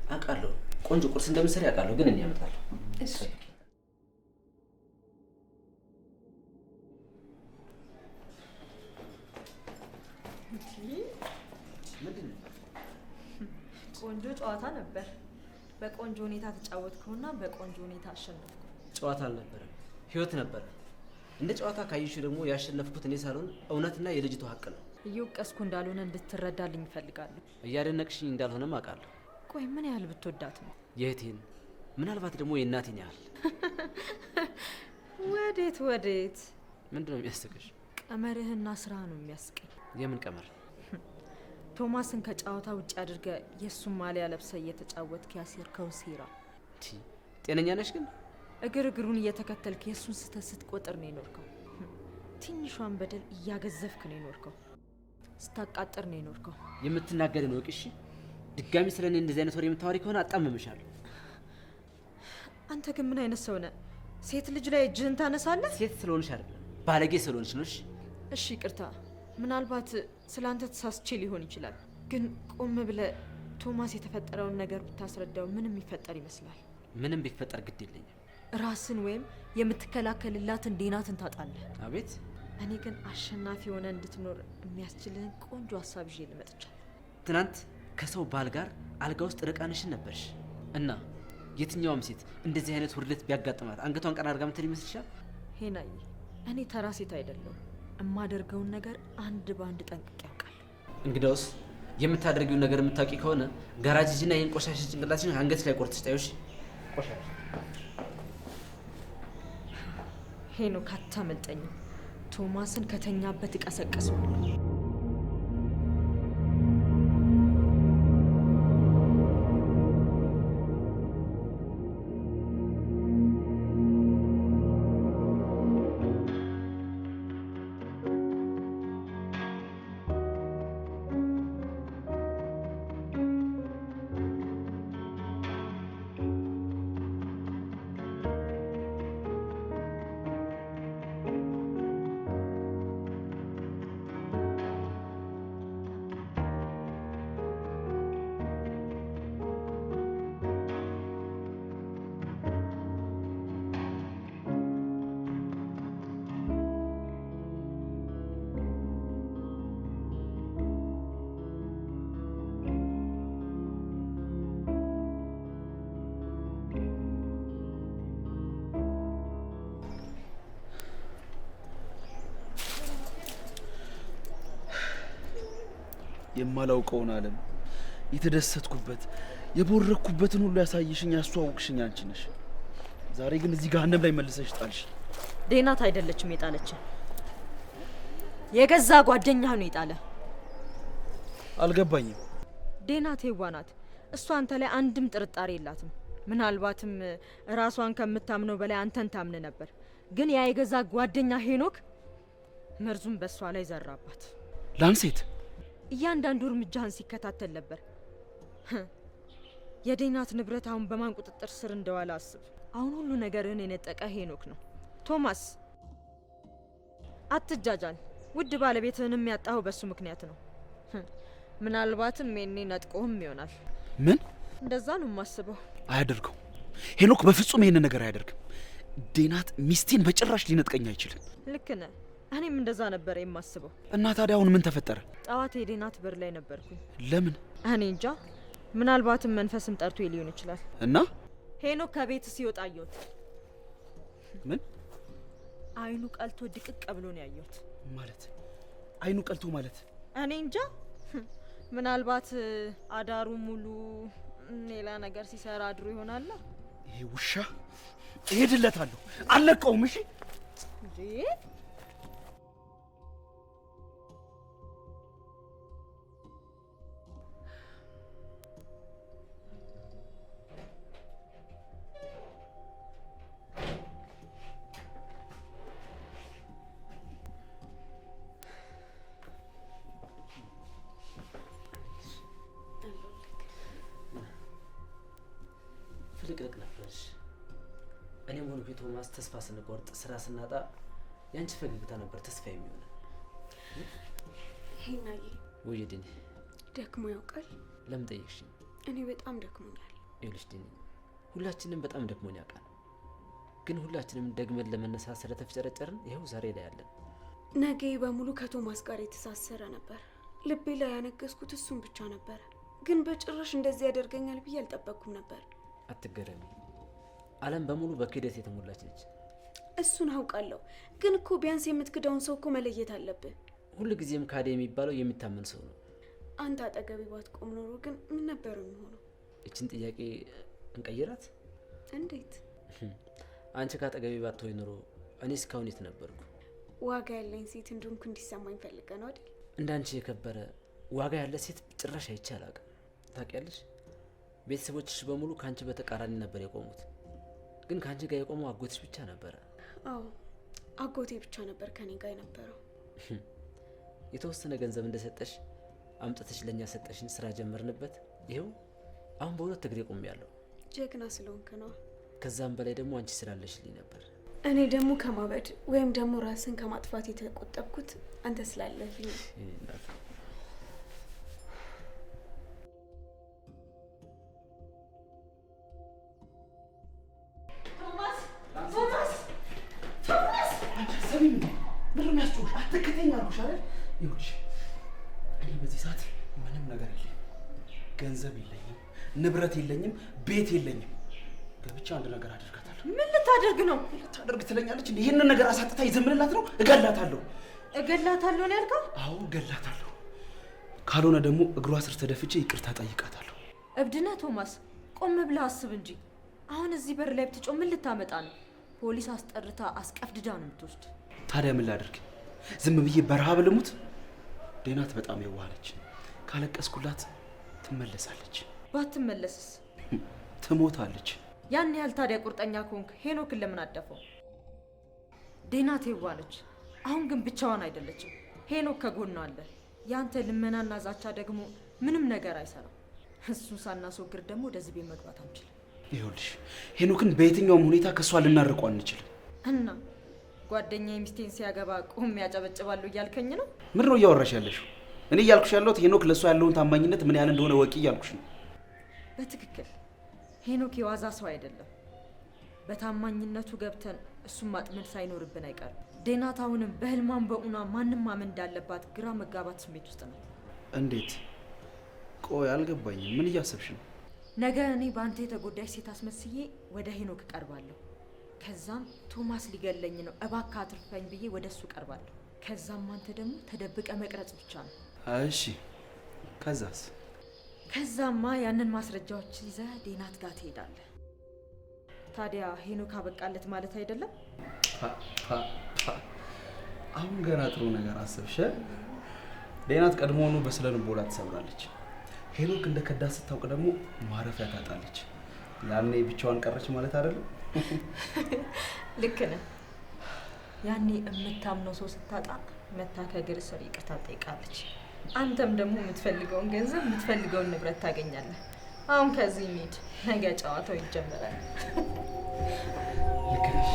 አውቃለሁ ቆንጆ ቁርስ እንደምትሰሪ አውቃለሁ፣ ግን እኔ አመጣለሁ።
እሺ
ቆንጆ ጨዋታ ነበር። በቆንጆ ሁኔታ ተጫወትከውና በቆንጆ ሁኔታ አሸነፍኩ።
ጨዋታ አልነበረም፣ ህይወት ነበር። እንደ ጨዋታ ካየሽው ደግሞ ያሸነፍኩት እኔ ሳልሆን እውነትና የልጅቷ ሀቅ ነው።
እየወቀስኩ እንዳልሆነ እንድትረዳልኝ እፈልጋለሁ።
እያደነቅሽኝ እንዳልሆነም አውቃለሁ።
ቆይ ምን ያህል ብትወዳት ነው?
የእህቴን ምናልባት ደግሞ የእናቴን ያህል።
ወዴት ወዴት?
ምንድን ነው የሚያስቅሽ?
ቀመርህና ስራ ነው የሚያስቀኝ።
የምን ቀመር?
ቶማስን ከጨዋታ ውጭ አድርገ የእሱን ማሊያ ለብሰ እየተጫወትክ ያሴርከው ሴራ።
ጤነኛ ነሽ ግን?
እግር እግሩን እየተከተልክ የእሱን ስህተት ስትቆጥር ነው የኖርከው። ትንሿን በደል እያገዘፍክ ነው የኖርከው። ስታቃጥር ነው የኖርከው።
የምትናገሪ ነው እሺ? ድጋሚ ስለ እኔ እንደዚህ አይነት ወሬ የምታወሪ ከሆነ አጣምምሻለሁ።
አንተ ግን ምን አይነት ሰው ነህ? ሴት ልጅ ላይ እጅህን ታነሳለህ?
ሴት ስለሆንሽ አይደለም ባለጌ ስለሆንሽ ነው።
እሺ ይቅርታ፣ ምናልባት ስለ አንተ ተሳስቼ ሊሆን ይችላል። ግን ቆም ብለህ ቶማስ የተፈጠረውን ነገር ብታስረዳው ምን የሚፈጠር ይመስላል?
ምንም ቢፈጠር ግድ የለኝም።
ራስን ወይም የምትከላከልላትን ዴናትን ታጣለህ።
አቤት።
እኔ ግን አሸናፊ ሆነ እንድትኖር የሚያስችልህን ቆንጆ ሀሳብ ይዤ ልመጥቻለሁ።
ትናንት ከሰው ባል ጋር አልጋ ውስጥ ርቃንሽን ነበርሽ እና የትኛውም ሴት እንደዚህ አይነት ውርደት ቢያጋጥማት አንገቷን ቀና አድርጋ ምትል ይመስልሻል?
ሄናዬ፣ እኔ ተራ ሴት አይደለሁም። የማደርገውን ነገር አንድ በአንድ ጠንቅቄ ያውቃለሁ።
እንግዳውስ የምታደርጊውን ነገር የምታውቂ ከሆነ ጋራጅ ሂጂና ይህን ቆሻሻ ጭንቅላትሽን አንገትሽ ላይ ቆርጥሽ ጣዮሽ። ቆሻሻ
ሄኖክ፣ አታመልጠኝም። ቶማስን ከተኛበት እቀሰቅሰዋለሁ።
የማላውቀውን ዓለም የተደሰትኩበት የቦረኩበትን ሁሉ ያሳየሽኝ ያስተዋውቅሽኝ አንቺ ነሽ። ዛሬ ግን እዚህ ገሃነም ላይ መልሰሽ ጣልሽ።
ዴናት አይደለችም የጣለችን፣ የገዛ ጓደኛህ ነው የጣለ።
አልገባኝም።
ዴናት የዋ ናት። እሷ አንተ ላይ አንድም ጥርጣሬ የላትም። ምናልባትም ራሷን ከምታምነው በላይ አንተን ታምን ነበር። ግን ያ የገዛ ጓደኛ ሄኖክ መርዙን በእሷ ላይ ዘራባት።
ላንሴት
እያንዳንዱ እርምጃህን ሲከታተል ነበር። የዴናት ንብረት አሁን በማን ቁጥጥር ስር እንደዋለ አስብ። አሁን ሁሉ ነገርህን የነጠቀ ሄኖክ ነው። ቶማስ አትጃጃል። ውድ ባለቤትህን የሚያጣኸው በሱ ምክንያት ነው። ምናልባትም ሜኔ ነጥቆህም ይሆናል።
ምን?
እንደዛ ነው የማስበው።
አያደርገው። ሄኖክ በፍጹም ይሄን ነገር አያደርግም። ዴናት ሚስቴን በጭራሽ ሊነጥቀኝ አይችልም።
ልክ ነህ። እኔም እንደዛ ነበር የማስበው።
እና ታዲያ አሁን ምን ተፈጠረ?
ጠዋት የዴናት በር ላይ ነበርኩኝ።
ለምን?
እኔ እንጃ። ምናልባትም መንፈስም ጠርቶ ሊሆን ይችላል።
እና
ሄኖክ ከቤት ሲወጣ አየሁት።
ምን?
አይኑ ቀልቶ ድቅቅ ብሎ ነው ያየሁት።
ማለት አይኑ ቀልቶ ማለት?
እኔ እንጃ። ምናልባት አዳሩ ሙሉ ሌላ ነገር ሲሰራ አድሮ ይሆናል።
ይሄ ውሻ እሄድለታለሁ፣ አልለቀውም። እሺ
እንዴ
ፍልቅልቅ ነበርሽ። እኔም ሆነ ቶማስ ተስፋ ስንቆርጥ ስራ ስናጣ ያንቺ ፈገግታ ነበር ተስፋ የሚሆነን።
ሄናዬ
ወይ ዲኒ
ደክሞ ያውቃል?
ለምን ጠየቅሽኝ?
እኔ በጣም ደክሞኛል።
ይኸውልሽ ዲኒ፣ ሁላችንም በጣም ደክሞኝ ያውቃል። ግን ሁላችንም ደግመን ለመነሳት ስለተፍጨረጨርን ይኸው ዛሬ ላይ ያለን።
ነገ በሙሉ ከቶማስ ጋር የተሳሰረ ነበር። ልቤ ላይ ያነገስኩት እሱን ብቻ ነበር። ግን በጭራሽ እንደዚህ ያደርገኛል ብዬ አልጠበቅኩም ነበር።
አትገረሚ፣ ዓለም በሙሉ በክህደት የተሞላች ነች።
እሱን አውቃለሁ። ግን እኮ ቢያንስ የምትክደውን ሰው እኮ መለየት አለብህ።
ሁልጊዜም ካደ የሚባለው የሚታመን ሰው ነው።
አንተ አጠገቤ ባትቆም ኖሮ ግን ምን ነበር የሚሆነው?
እችን ጥያቄ እንቀይራት።
እንዴት?
አንቺ ካጠገቤ ባትሆይ ኖሮ እኔ እስካሁን የት ነበርኩ?
ዋጋ ያለኝ ሴት እንደሆንኩ እንዲሰማኝ ፈልገህ ነው አይደል?
እንዳንቺ የከበረ ዋጋ ያለ ሴት ጭራሽ አይቼ አላውቅም። ታውቂያለሽ፣ ቤተሰቦችሽ በሙሉ ካንቺ በተቃራኒ ነበር የቆሙት። ግን ካንቺ ጋር የቆመው አጎትሽ ብቻ ነበረ።
አዎ አጎቴ ብቻ ነበር ከኔ ጋር የነበረው።
የተወሰነ ገንዘብ እንደሰጠሽ አምጥተሽ ለኛ ሰጠሽን፣ ስራ ጀመርንበት። ይሄው አሁን በሁለት እግሬ ቆሜያለሁ።
ጀግና ስለሆንክ ነው።
ከዛም በላይ ደግሞ አንቺ ስላለሽልኝ ነበር።
እኔ ደግሞ ከማበድ ወይም ደግሞ ራስን ከማጥፋት የተቆጠብኩት አንተ ስላለህልኝ።
ምንም ያስጮሽ አትከተኝ አልኩሽ አይደል? ይኸውልሽ እኔ በዚህ ሰዓት ምንም ነገር የለኝም። ገንዘብ የለኝም፣ ንብረት የለኝም፣ ቤት የለኝም። ገብቻ አንድ ነገር አደርጋታለሁ።
ምን ልታደርግ ነው?
ልታደርግ ትለኛለች እንዴ? ይሄንን ነገር አሳጥታ ይዘምንላት ነው? እገላታለሁ።
እገላታለሁ ነው ያልከው?
አዎ እገላታለሁ። ካልሆነ ደግሞ እግሯ ስር ተደፍቼ ይቅርታ ጠይቃታለሁ።
እብድና ቶማስ፣ ቆም ብለህ አስብ እንጂ። አሁን እዚህ በር ላይ ብትጮህ ምን ልታመጣ ነው? ፖሊስ አስጠርታ አስቀፍድዳ ነው የምትወስድ። ታዲያ
ምን ላድርግ? ዝም ብዬ በረሃብ ልሙት? ዴናት በጣም የዋለች፣ ካለቀስኩላት ትመለሳለች።
ባትመለስስ?
ትሞታለች።
ያን ያህል ታዲያ ቁርጠኛ ከሆንክ ሄኖክን ለምን አደፈው? ዴናት የዋለች፣ አሁን ግን ብቻዋን አይደለችም። ሄኖክ ከጎኗ አለ። ያንተ ልመናና ዛቻ ደግሞ ምንም ነገር አይሰራም። እሱን ሳናስወግድ ደግሞ ወደዚህ ቤት መግባት አንችልም።
ይኸውልሽ ሄኖክን በየትኛውም ሁኔታ ከሷ ልናርቀው አንችልም።
እና ጓደኛዬ ሚስቴን ሲያገባ ቆም ያጨበጭባለሁ እያልከኝ ነው?
ምን ነው እያወራሽ ያለሽው? እኔ እያልኩሽ ያለሁት ሄኖክ ለሷ ያለውን ታማኝነት ምን ያህል እንደሆነ ወቂ እያልኩሽ ነው።
በትክክል ሄኖክ የዋዛ ሰው አይደለም። በታማኝነቱ ገብተን እሱን ማጥመድ ሳይኖርብን አይቀርም። ዴናት አሁንም በህልማም በእውኗ ማንም ማመን እንዳለባት ግራ መጋባት ስሜት ውስጥ ነው።
እንዴት? ቆይ አልገባኝም። ምን እያሰብሽ ነው?
ነገ እኔ በአንተ የተጎዳች ሴት አስመስዬ ወደ ሄኖክ እቀርባለሁ። ከዛም ቶማስ ሊገለኝ ነው እባክህ አትርፈኝ ብዬ ወደ እሱ እቀርባለሁ። ከዛም አንተ ደግሞ ተደብቀ መቅረጽ ብቻ ነው።
እሺ ከዛስ?
ከዛማ ያንን ማስረጃዎች ይዘህ ዴናት ጋር ትሄዳለህ። ታዲያ ሄኖክ አበቃለት ማለት አይደለም?
አሁን ገና ጥሩ ነገር አሰብሽ። ዴናት ቀድሞውኑ በስነ ልቦና ትሰብራለች። ሄኖክ እንደ ከዳት ስታውቅ ደግሞ ማረፊያ ታጣለች። ያኔ ብቻዋን ቀረች ማለት አይደለም?
ልክ ነህ። ያኔ የምታምነው ሰው ስታጣ መታ ከእግር ስር ይቅርታ ትጠይቃለች። አንተም ደግሞ የምትፈልገውን ገንዘብ የምትፈልገውን ንብረት ታገኛለህ። አሁን ከዚህ እንሂድ፣ ነገ ጨዋታው ይጀምራል።
ልክ ነሽ።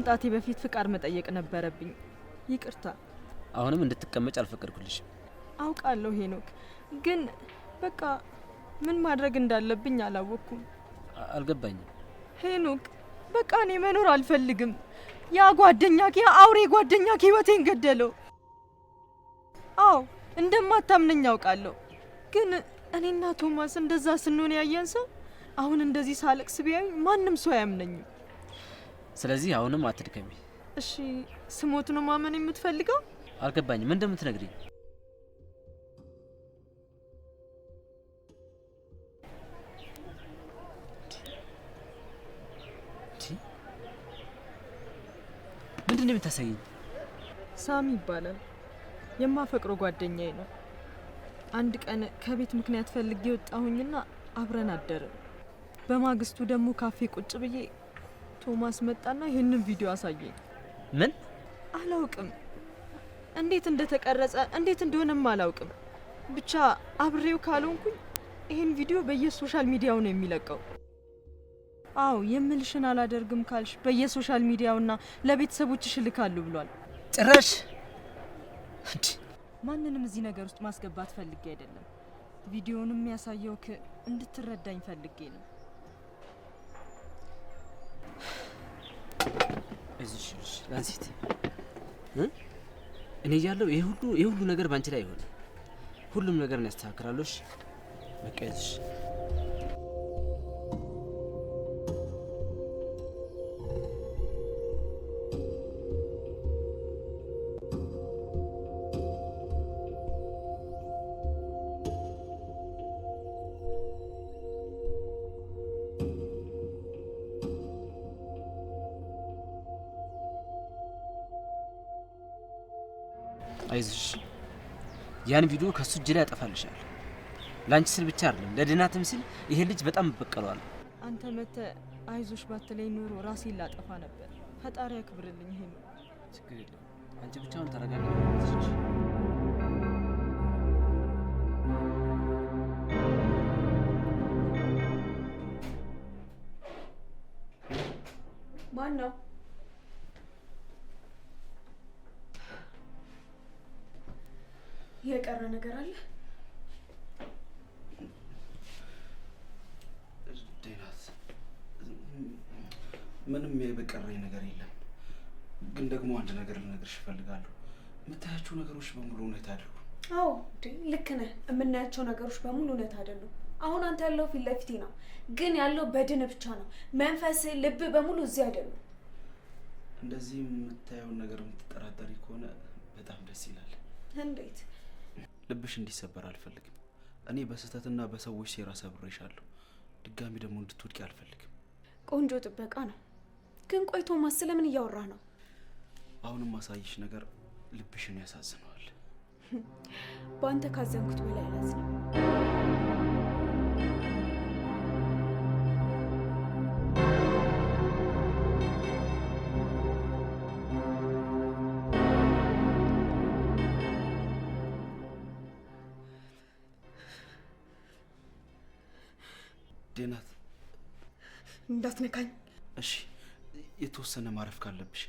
ከመምጣቴ በፊት ፍቃድ መጠየቅ ነበረብኝ። ይቅርታ።
አሁንም እንድትቀመጭ አልፈቀድኩልሽም።
አውቃለሁ ሄኖክ፣ ግን በቃ ምን ማድረግ እንዳለብኝ አላወቅኩም።
አልገባኝም።
ሄኖክ በቃ እኔ መኖር አልፈልግም። ያ ጓደኛዬ አውሬ ጓደኛዬ ህይወቴን ገደለው። አዎ እንደማታምነኝ አውቃለሁ፣ ግን እኔና ቶማስ እንደዛ ስንሆን ያየን ሰው አሁን እንደዚህ ሳለቅስ ቢያይ ማንም ሰው አያምነኝም።
ስለዚህ አሁንም አትድከሚ።
እሺ ስሞት ነው ማመን የምትፈልገው?
አልገባኝም። ምን እንደምትነግሪኝ? ምንድን ነው የምታሳይኝ?
ሳሚ ይባላል። የማፈቅረው ጓደኛዬ ነው። አንድ ቀን ከቤት ምክንያት ፈልጌ ወጣሁኝና አብረን አደርን። በማግስቱ ደግሞ ካፌ ቁጭ ብዬ ቶማስ መጣና ይህንን ቪዲዮ አሳየኝ።
ምን?
አላውቅም እንዴት እንደተቀረጸ እንዴት እንደሆነም አላውቅም። ብቻ አብሬው ካልሆንኩኝ ይህን ቪዲዮ በየሶሻል ሚዲያው ነው የሚለቀው። አዎ የምልሽን አላደርግም ካልሽ በየሶሻል ሚዲያውና ለቤተሰቦችሽ ልካለሁ ብሏል።
ጭራሽ
ማንንም እዚህ ነገር ውስጥ ማስገባት ፈልጌ አይደለም። ቪዲዮውንም ያሳየው እንድትረዳኝ ፈልጌ ነው።
እዚህ ላንሲት እኔ ያለው ይሄ ሁሉ ነገር ባንቺ ላይ ይሆን። ሁሉም ነገር ነው ያስተካክራለሽ። በቃ እዚህ አይዞሽ፣ ያን ቪዲዮ ከሱ እጅ ላይ ያጠፋልሻል። ላንቺ ስል ብቻ አይደለም ለድናትም ስል ይሄ ልጅ በጣም በቀለዋል።
አንተ መተ አይዞሽ ባትለኝ ኖሮ ራሴን ላጠፋ ነበር። ፈጣሪ ያክብርልኝ። ይሄ ነው
ችግር የለም። አንቺ ብቻውን ተረጋጊ።
ማን ነው? የቀረ ነገር አለ?
ዴናት፣ ምንም የበቀረኝ ነገር የለም። ግን ደግሞ አንድ ነገር ልነግርሽ እፈልጋለሁ። የምታያቸው ነገሮች በሙሉ እውነት አይደሉም።
አዎ ልክ ነህ። የምናያቸው ነገሮች በሙሉ እውነት አይደሉም። አሁን አንተ ያለው ፊት ለፊቴ ነው፣ ግን ያለው በድን ብቻ ነው። መንፈስ፣ ልብ በሙሉ እዚህ አይደሉም።
እንደዚህ የምታየውን ነገር የምትጠራጠሪ ከሆነ በጣም ደስ ይላል።
እንዴት?
ልብሽ እንዲሰበር አልፈልግም። እኔ በስህተትና በሰዎች ሴራ ሰብሬሻለሁ። ድጋሚ ደግሞ እንድትወድቂ አልፈልግም።
ቆንጆ ጥበቃ ነው። ግን ቆይ ቶማስ ስለምን እያወራህ ነው?
አሁንም ማሳይሽ ነገር ልብሽን ያሳዝነዋል።
በአንተ ካዘንኩት በላይ አላዝንም።
ዴናት፣
እንዳትነካኝ
እሺ? የተወሰነ ማረፍ ካለብሽ።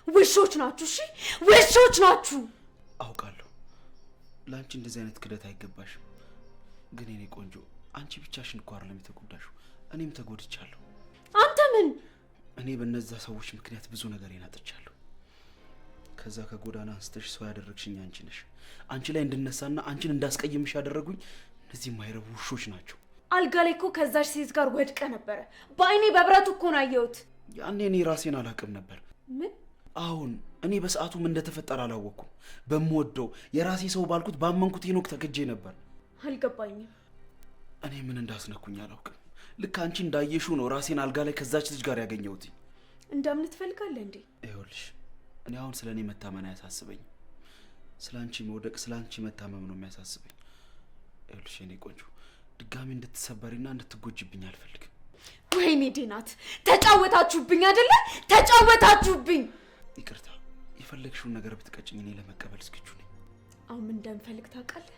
ውሾች ናችሁ። እሺ ውሾች ናችሁ።
አውቃለሁ ለአንቺ እንደዚህ አይነት ክደት አይገባሽም። ግን የኔ ቆንጆ አንቺ ብቻሽን እኮ አይደለም የተጎዳሽው፣ እኔም ተጎድቻለሁ።
አንተ ምን?
እኔ በእነዛ ሰዎች ምክንያት ብዙ ነገር አጥቻለሁ። ከዛ ከጎዳና አንስተሽ ሰው ያደረግሽኝ አንቺ ነሽ። አንቺ ላይ እንድነሳና አንቺን እንዳስቀይምሽ ያደረጉኝ እነዚህ የማይረቡ ውሾች ናቸው።
አልጋ ላይ እኮ ከዛች ሴት ጋር ወድቀ ነበረ። በአይኔ በብረቱ እኮ ነው ያየሁት።
ያኔ እኔ ራሴን አላውቅም ነበር።
ምን?
አሁን እኔ በሰዓቱ ምን እንደተፈጠረ አላወቅኩም። በምወደው የራሴ ሰው ባልኩት ባመንኩት ሄኖክ ተከጄ ነበር።
አልገባኝም።
እኔ ምን እንዳስነኩኝ አላውቅም። ልክ አንቺ እንዳየሽው ነው ራሴን አልጋ ላይ ከዛች ልጅ ጋር ያገኘሁት።
እንደምን ትፈልጋለህ እንዴ?
ይኸውልሽ እኔ አሁን ስለኔ መታመን አያሳስበኝም። ስላንቺ መውደቅ፣ ስላንቺ መታመም ነው የሚያሳስበኝ። ይኸውልሽ የኔ ቆንጆ ድጋሚ እንድትሰበሪና እንድትጎጂብኝ አልፈልግም።
ወይኔ ዴናት፣ ተጫወታችሁብኝ አይደለ? ተጫወታችሁብኝ።
ይቅርታ፣ የፈለግሽውን ነገር ብትቀጭኝ እኔ ለመቀበል ዝግጁ ነኝ።
አሁን ምን እንደምፈልግ ታውቃለህ?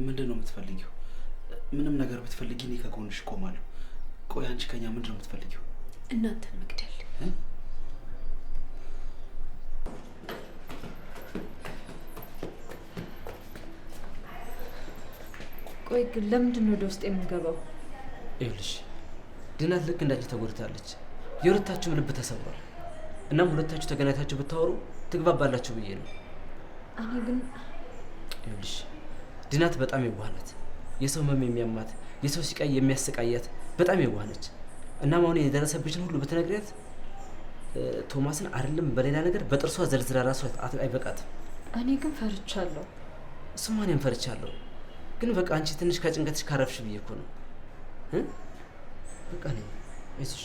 ምንድን ነው የምትፈልጊው? ምንም ነገር ብትፈልጊ እኔ ከጎንሽ እቆማለሁ። ቆይ አንቺ ከኛ ምንድን ነው የምትፈልጊው?
እናንተን መግደል።
ቆይ ግን ለምንድን ነው ወደ ውስጥ የምንገባው?
ይኸውልሽ ዲናት ልክ እንዳንቺ ተጎድታለች። የሁለታችሁም ልብ ተሰብሯል። እናም ሁለታችሁ ተገናኝታችሁ ብታወሩ ትግባባላችሁ ብዬ ነው።
እኔ ግን
ይኸውልሽ ዲናት በጣም የዋህ ናት። የሰው ህመም የሚያማት የሰው ሲቃይ የሚያሰቃያት በጣም የዋህ ነች። እናም አሁን የደረሰብሽን ሁሉ ብትነግሪያት ቶማስን አይደለም በሌላ ነገር በጥርሷ ዘልዝላ ራሷ አይበቃትም።
እኔ ግን ፈርቻለሁ።
እሱማ እኔም ፈርቻለሁ። ግን በቃ አንቺ ትንሽ ከጭንቀትሽ ካረፍሽ ብዬ እኮ ነው። በቃ ነኝ አይዞሽ።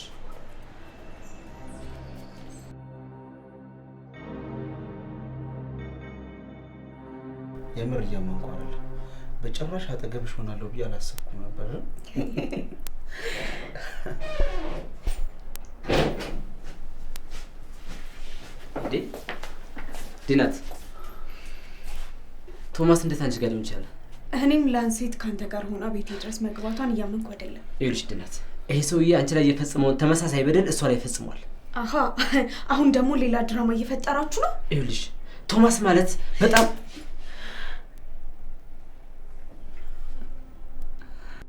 የምር እያመንኩ አይደለም። በጭራሽ አጠገብሽ ሆናለሁ ብዬ አላሰብኩም ነበር።
ዲናት ቶማስ እንዴት አንቺ ጋር ሊሆን ይችላል?
እኔም ላንሴት ካንተ ጋር ሆና ቤቴ ድረስ መግባቷን እያመንኩ አይደለም።
ይኸውልሽ ዲናት ይሄ ሰውዬ አንቺ ላይ የፈጸመውን ተመሳሳይ በደል እሷ ላይ ፈጽሟል።
አሃ አሁን ደግሞ ሌላ ድራማ እየፈጠራችሁ ነው?
ይኸውልሽ ቶማስ ማለት በጣም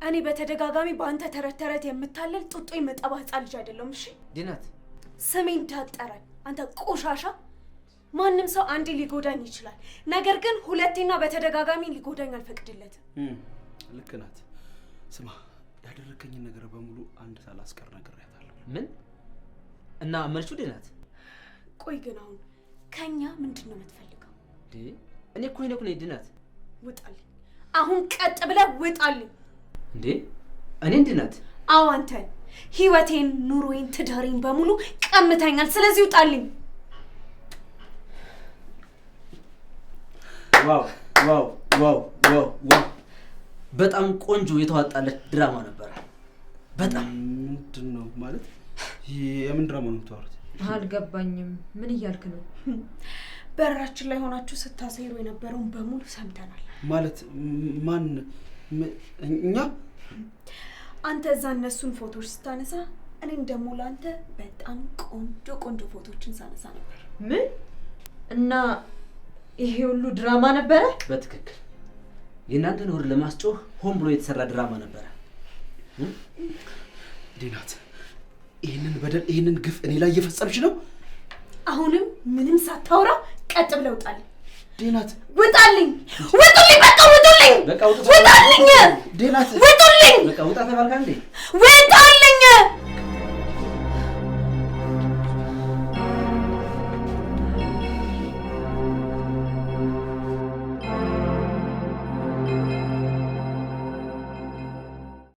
እኔ በተደጋጋሚ በአንተ ተረት ተረት የምታለል ጡጦ የመጠባ ህፃን ልጅ አይደለም። እሺ
ዲናት
ስሜን እንዳትጠራኝ አንተ ቆሻሻ። ማንም ሰው አንዴ ሊጎዳኝ ይችላል፣ ነገር ግን ሁለቴና በተደጋጋሚ ሊጎዳኝ አልፈቅድለትም።
ልክ ናት። ስማ ያደረከኝን ነገር በሙሉ አንድ ሳላስቀር ነግሬያታለሁ።
ምን እና መልቹ ዲናት?
ቆይ ግን አሁን ከኛ ምንድነው የምትፈልገው?
እኔ እኮ ነኝ ዲናት።
ውጣልኝ! አሁን ቀጥ ብለህ ውጣልኝ!
እንዴ እኔን ዲናት?
አዎ አንተን። ህይወቴን፣ ኑሮዬን፣ ትዳሬን በሙሉ ቀምተኛል። ስለዚህ ውጣልኝ!
ዋው ዋው ዋው ዋው ዋው! በጣም ቆንጆ የተዋጣለት ድራማ ነበር። በጣም
ምንድነው ማለት? የምን ድራማ ነው የምታወሩት?
አልገባኝም። ምን እያልክ ነው?
በራችን ላይ ሆናችሁ ስታሰሩ የነበረውን በሙሉ ሰምተናል።
ማለት ማን? እኛ?
አንተ እዛ እነሱን ፎቶዎች ስታነሳ እኔም ደግሞ ለአንተ በጣም ቆንጆ ቆንጆ ፎቶዎችን ሳነሳ ነበር።
ምን? እና ይሄ ሁሉ ድራማ ነበረ?
በትክክል የእናንተን ወር ለማስጮህ ሆን ብሎ የተሰራ ድራማ ነበረ።
ዲናት ይሄንን በደል ይሄንን ግፍ እኔ ላይ እየፈጸምሽ ነው?
አሁንም ምንም ሳታወራ ቀጥ ብለህ ውጣልኝ!
ዲናት
ውጣልኝ! ውጡልኝ! በቃ ውጡልኝ!
በቃ
ውጣልኝ!
ዲናት
ውጡልኝ!
በቃ ውጣ ተባልካ እንዴ?
ውጣልኝ!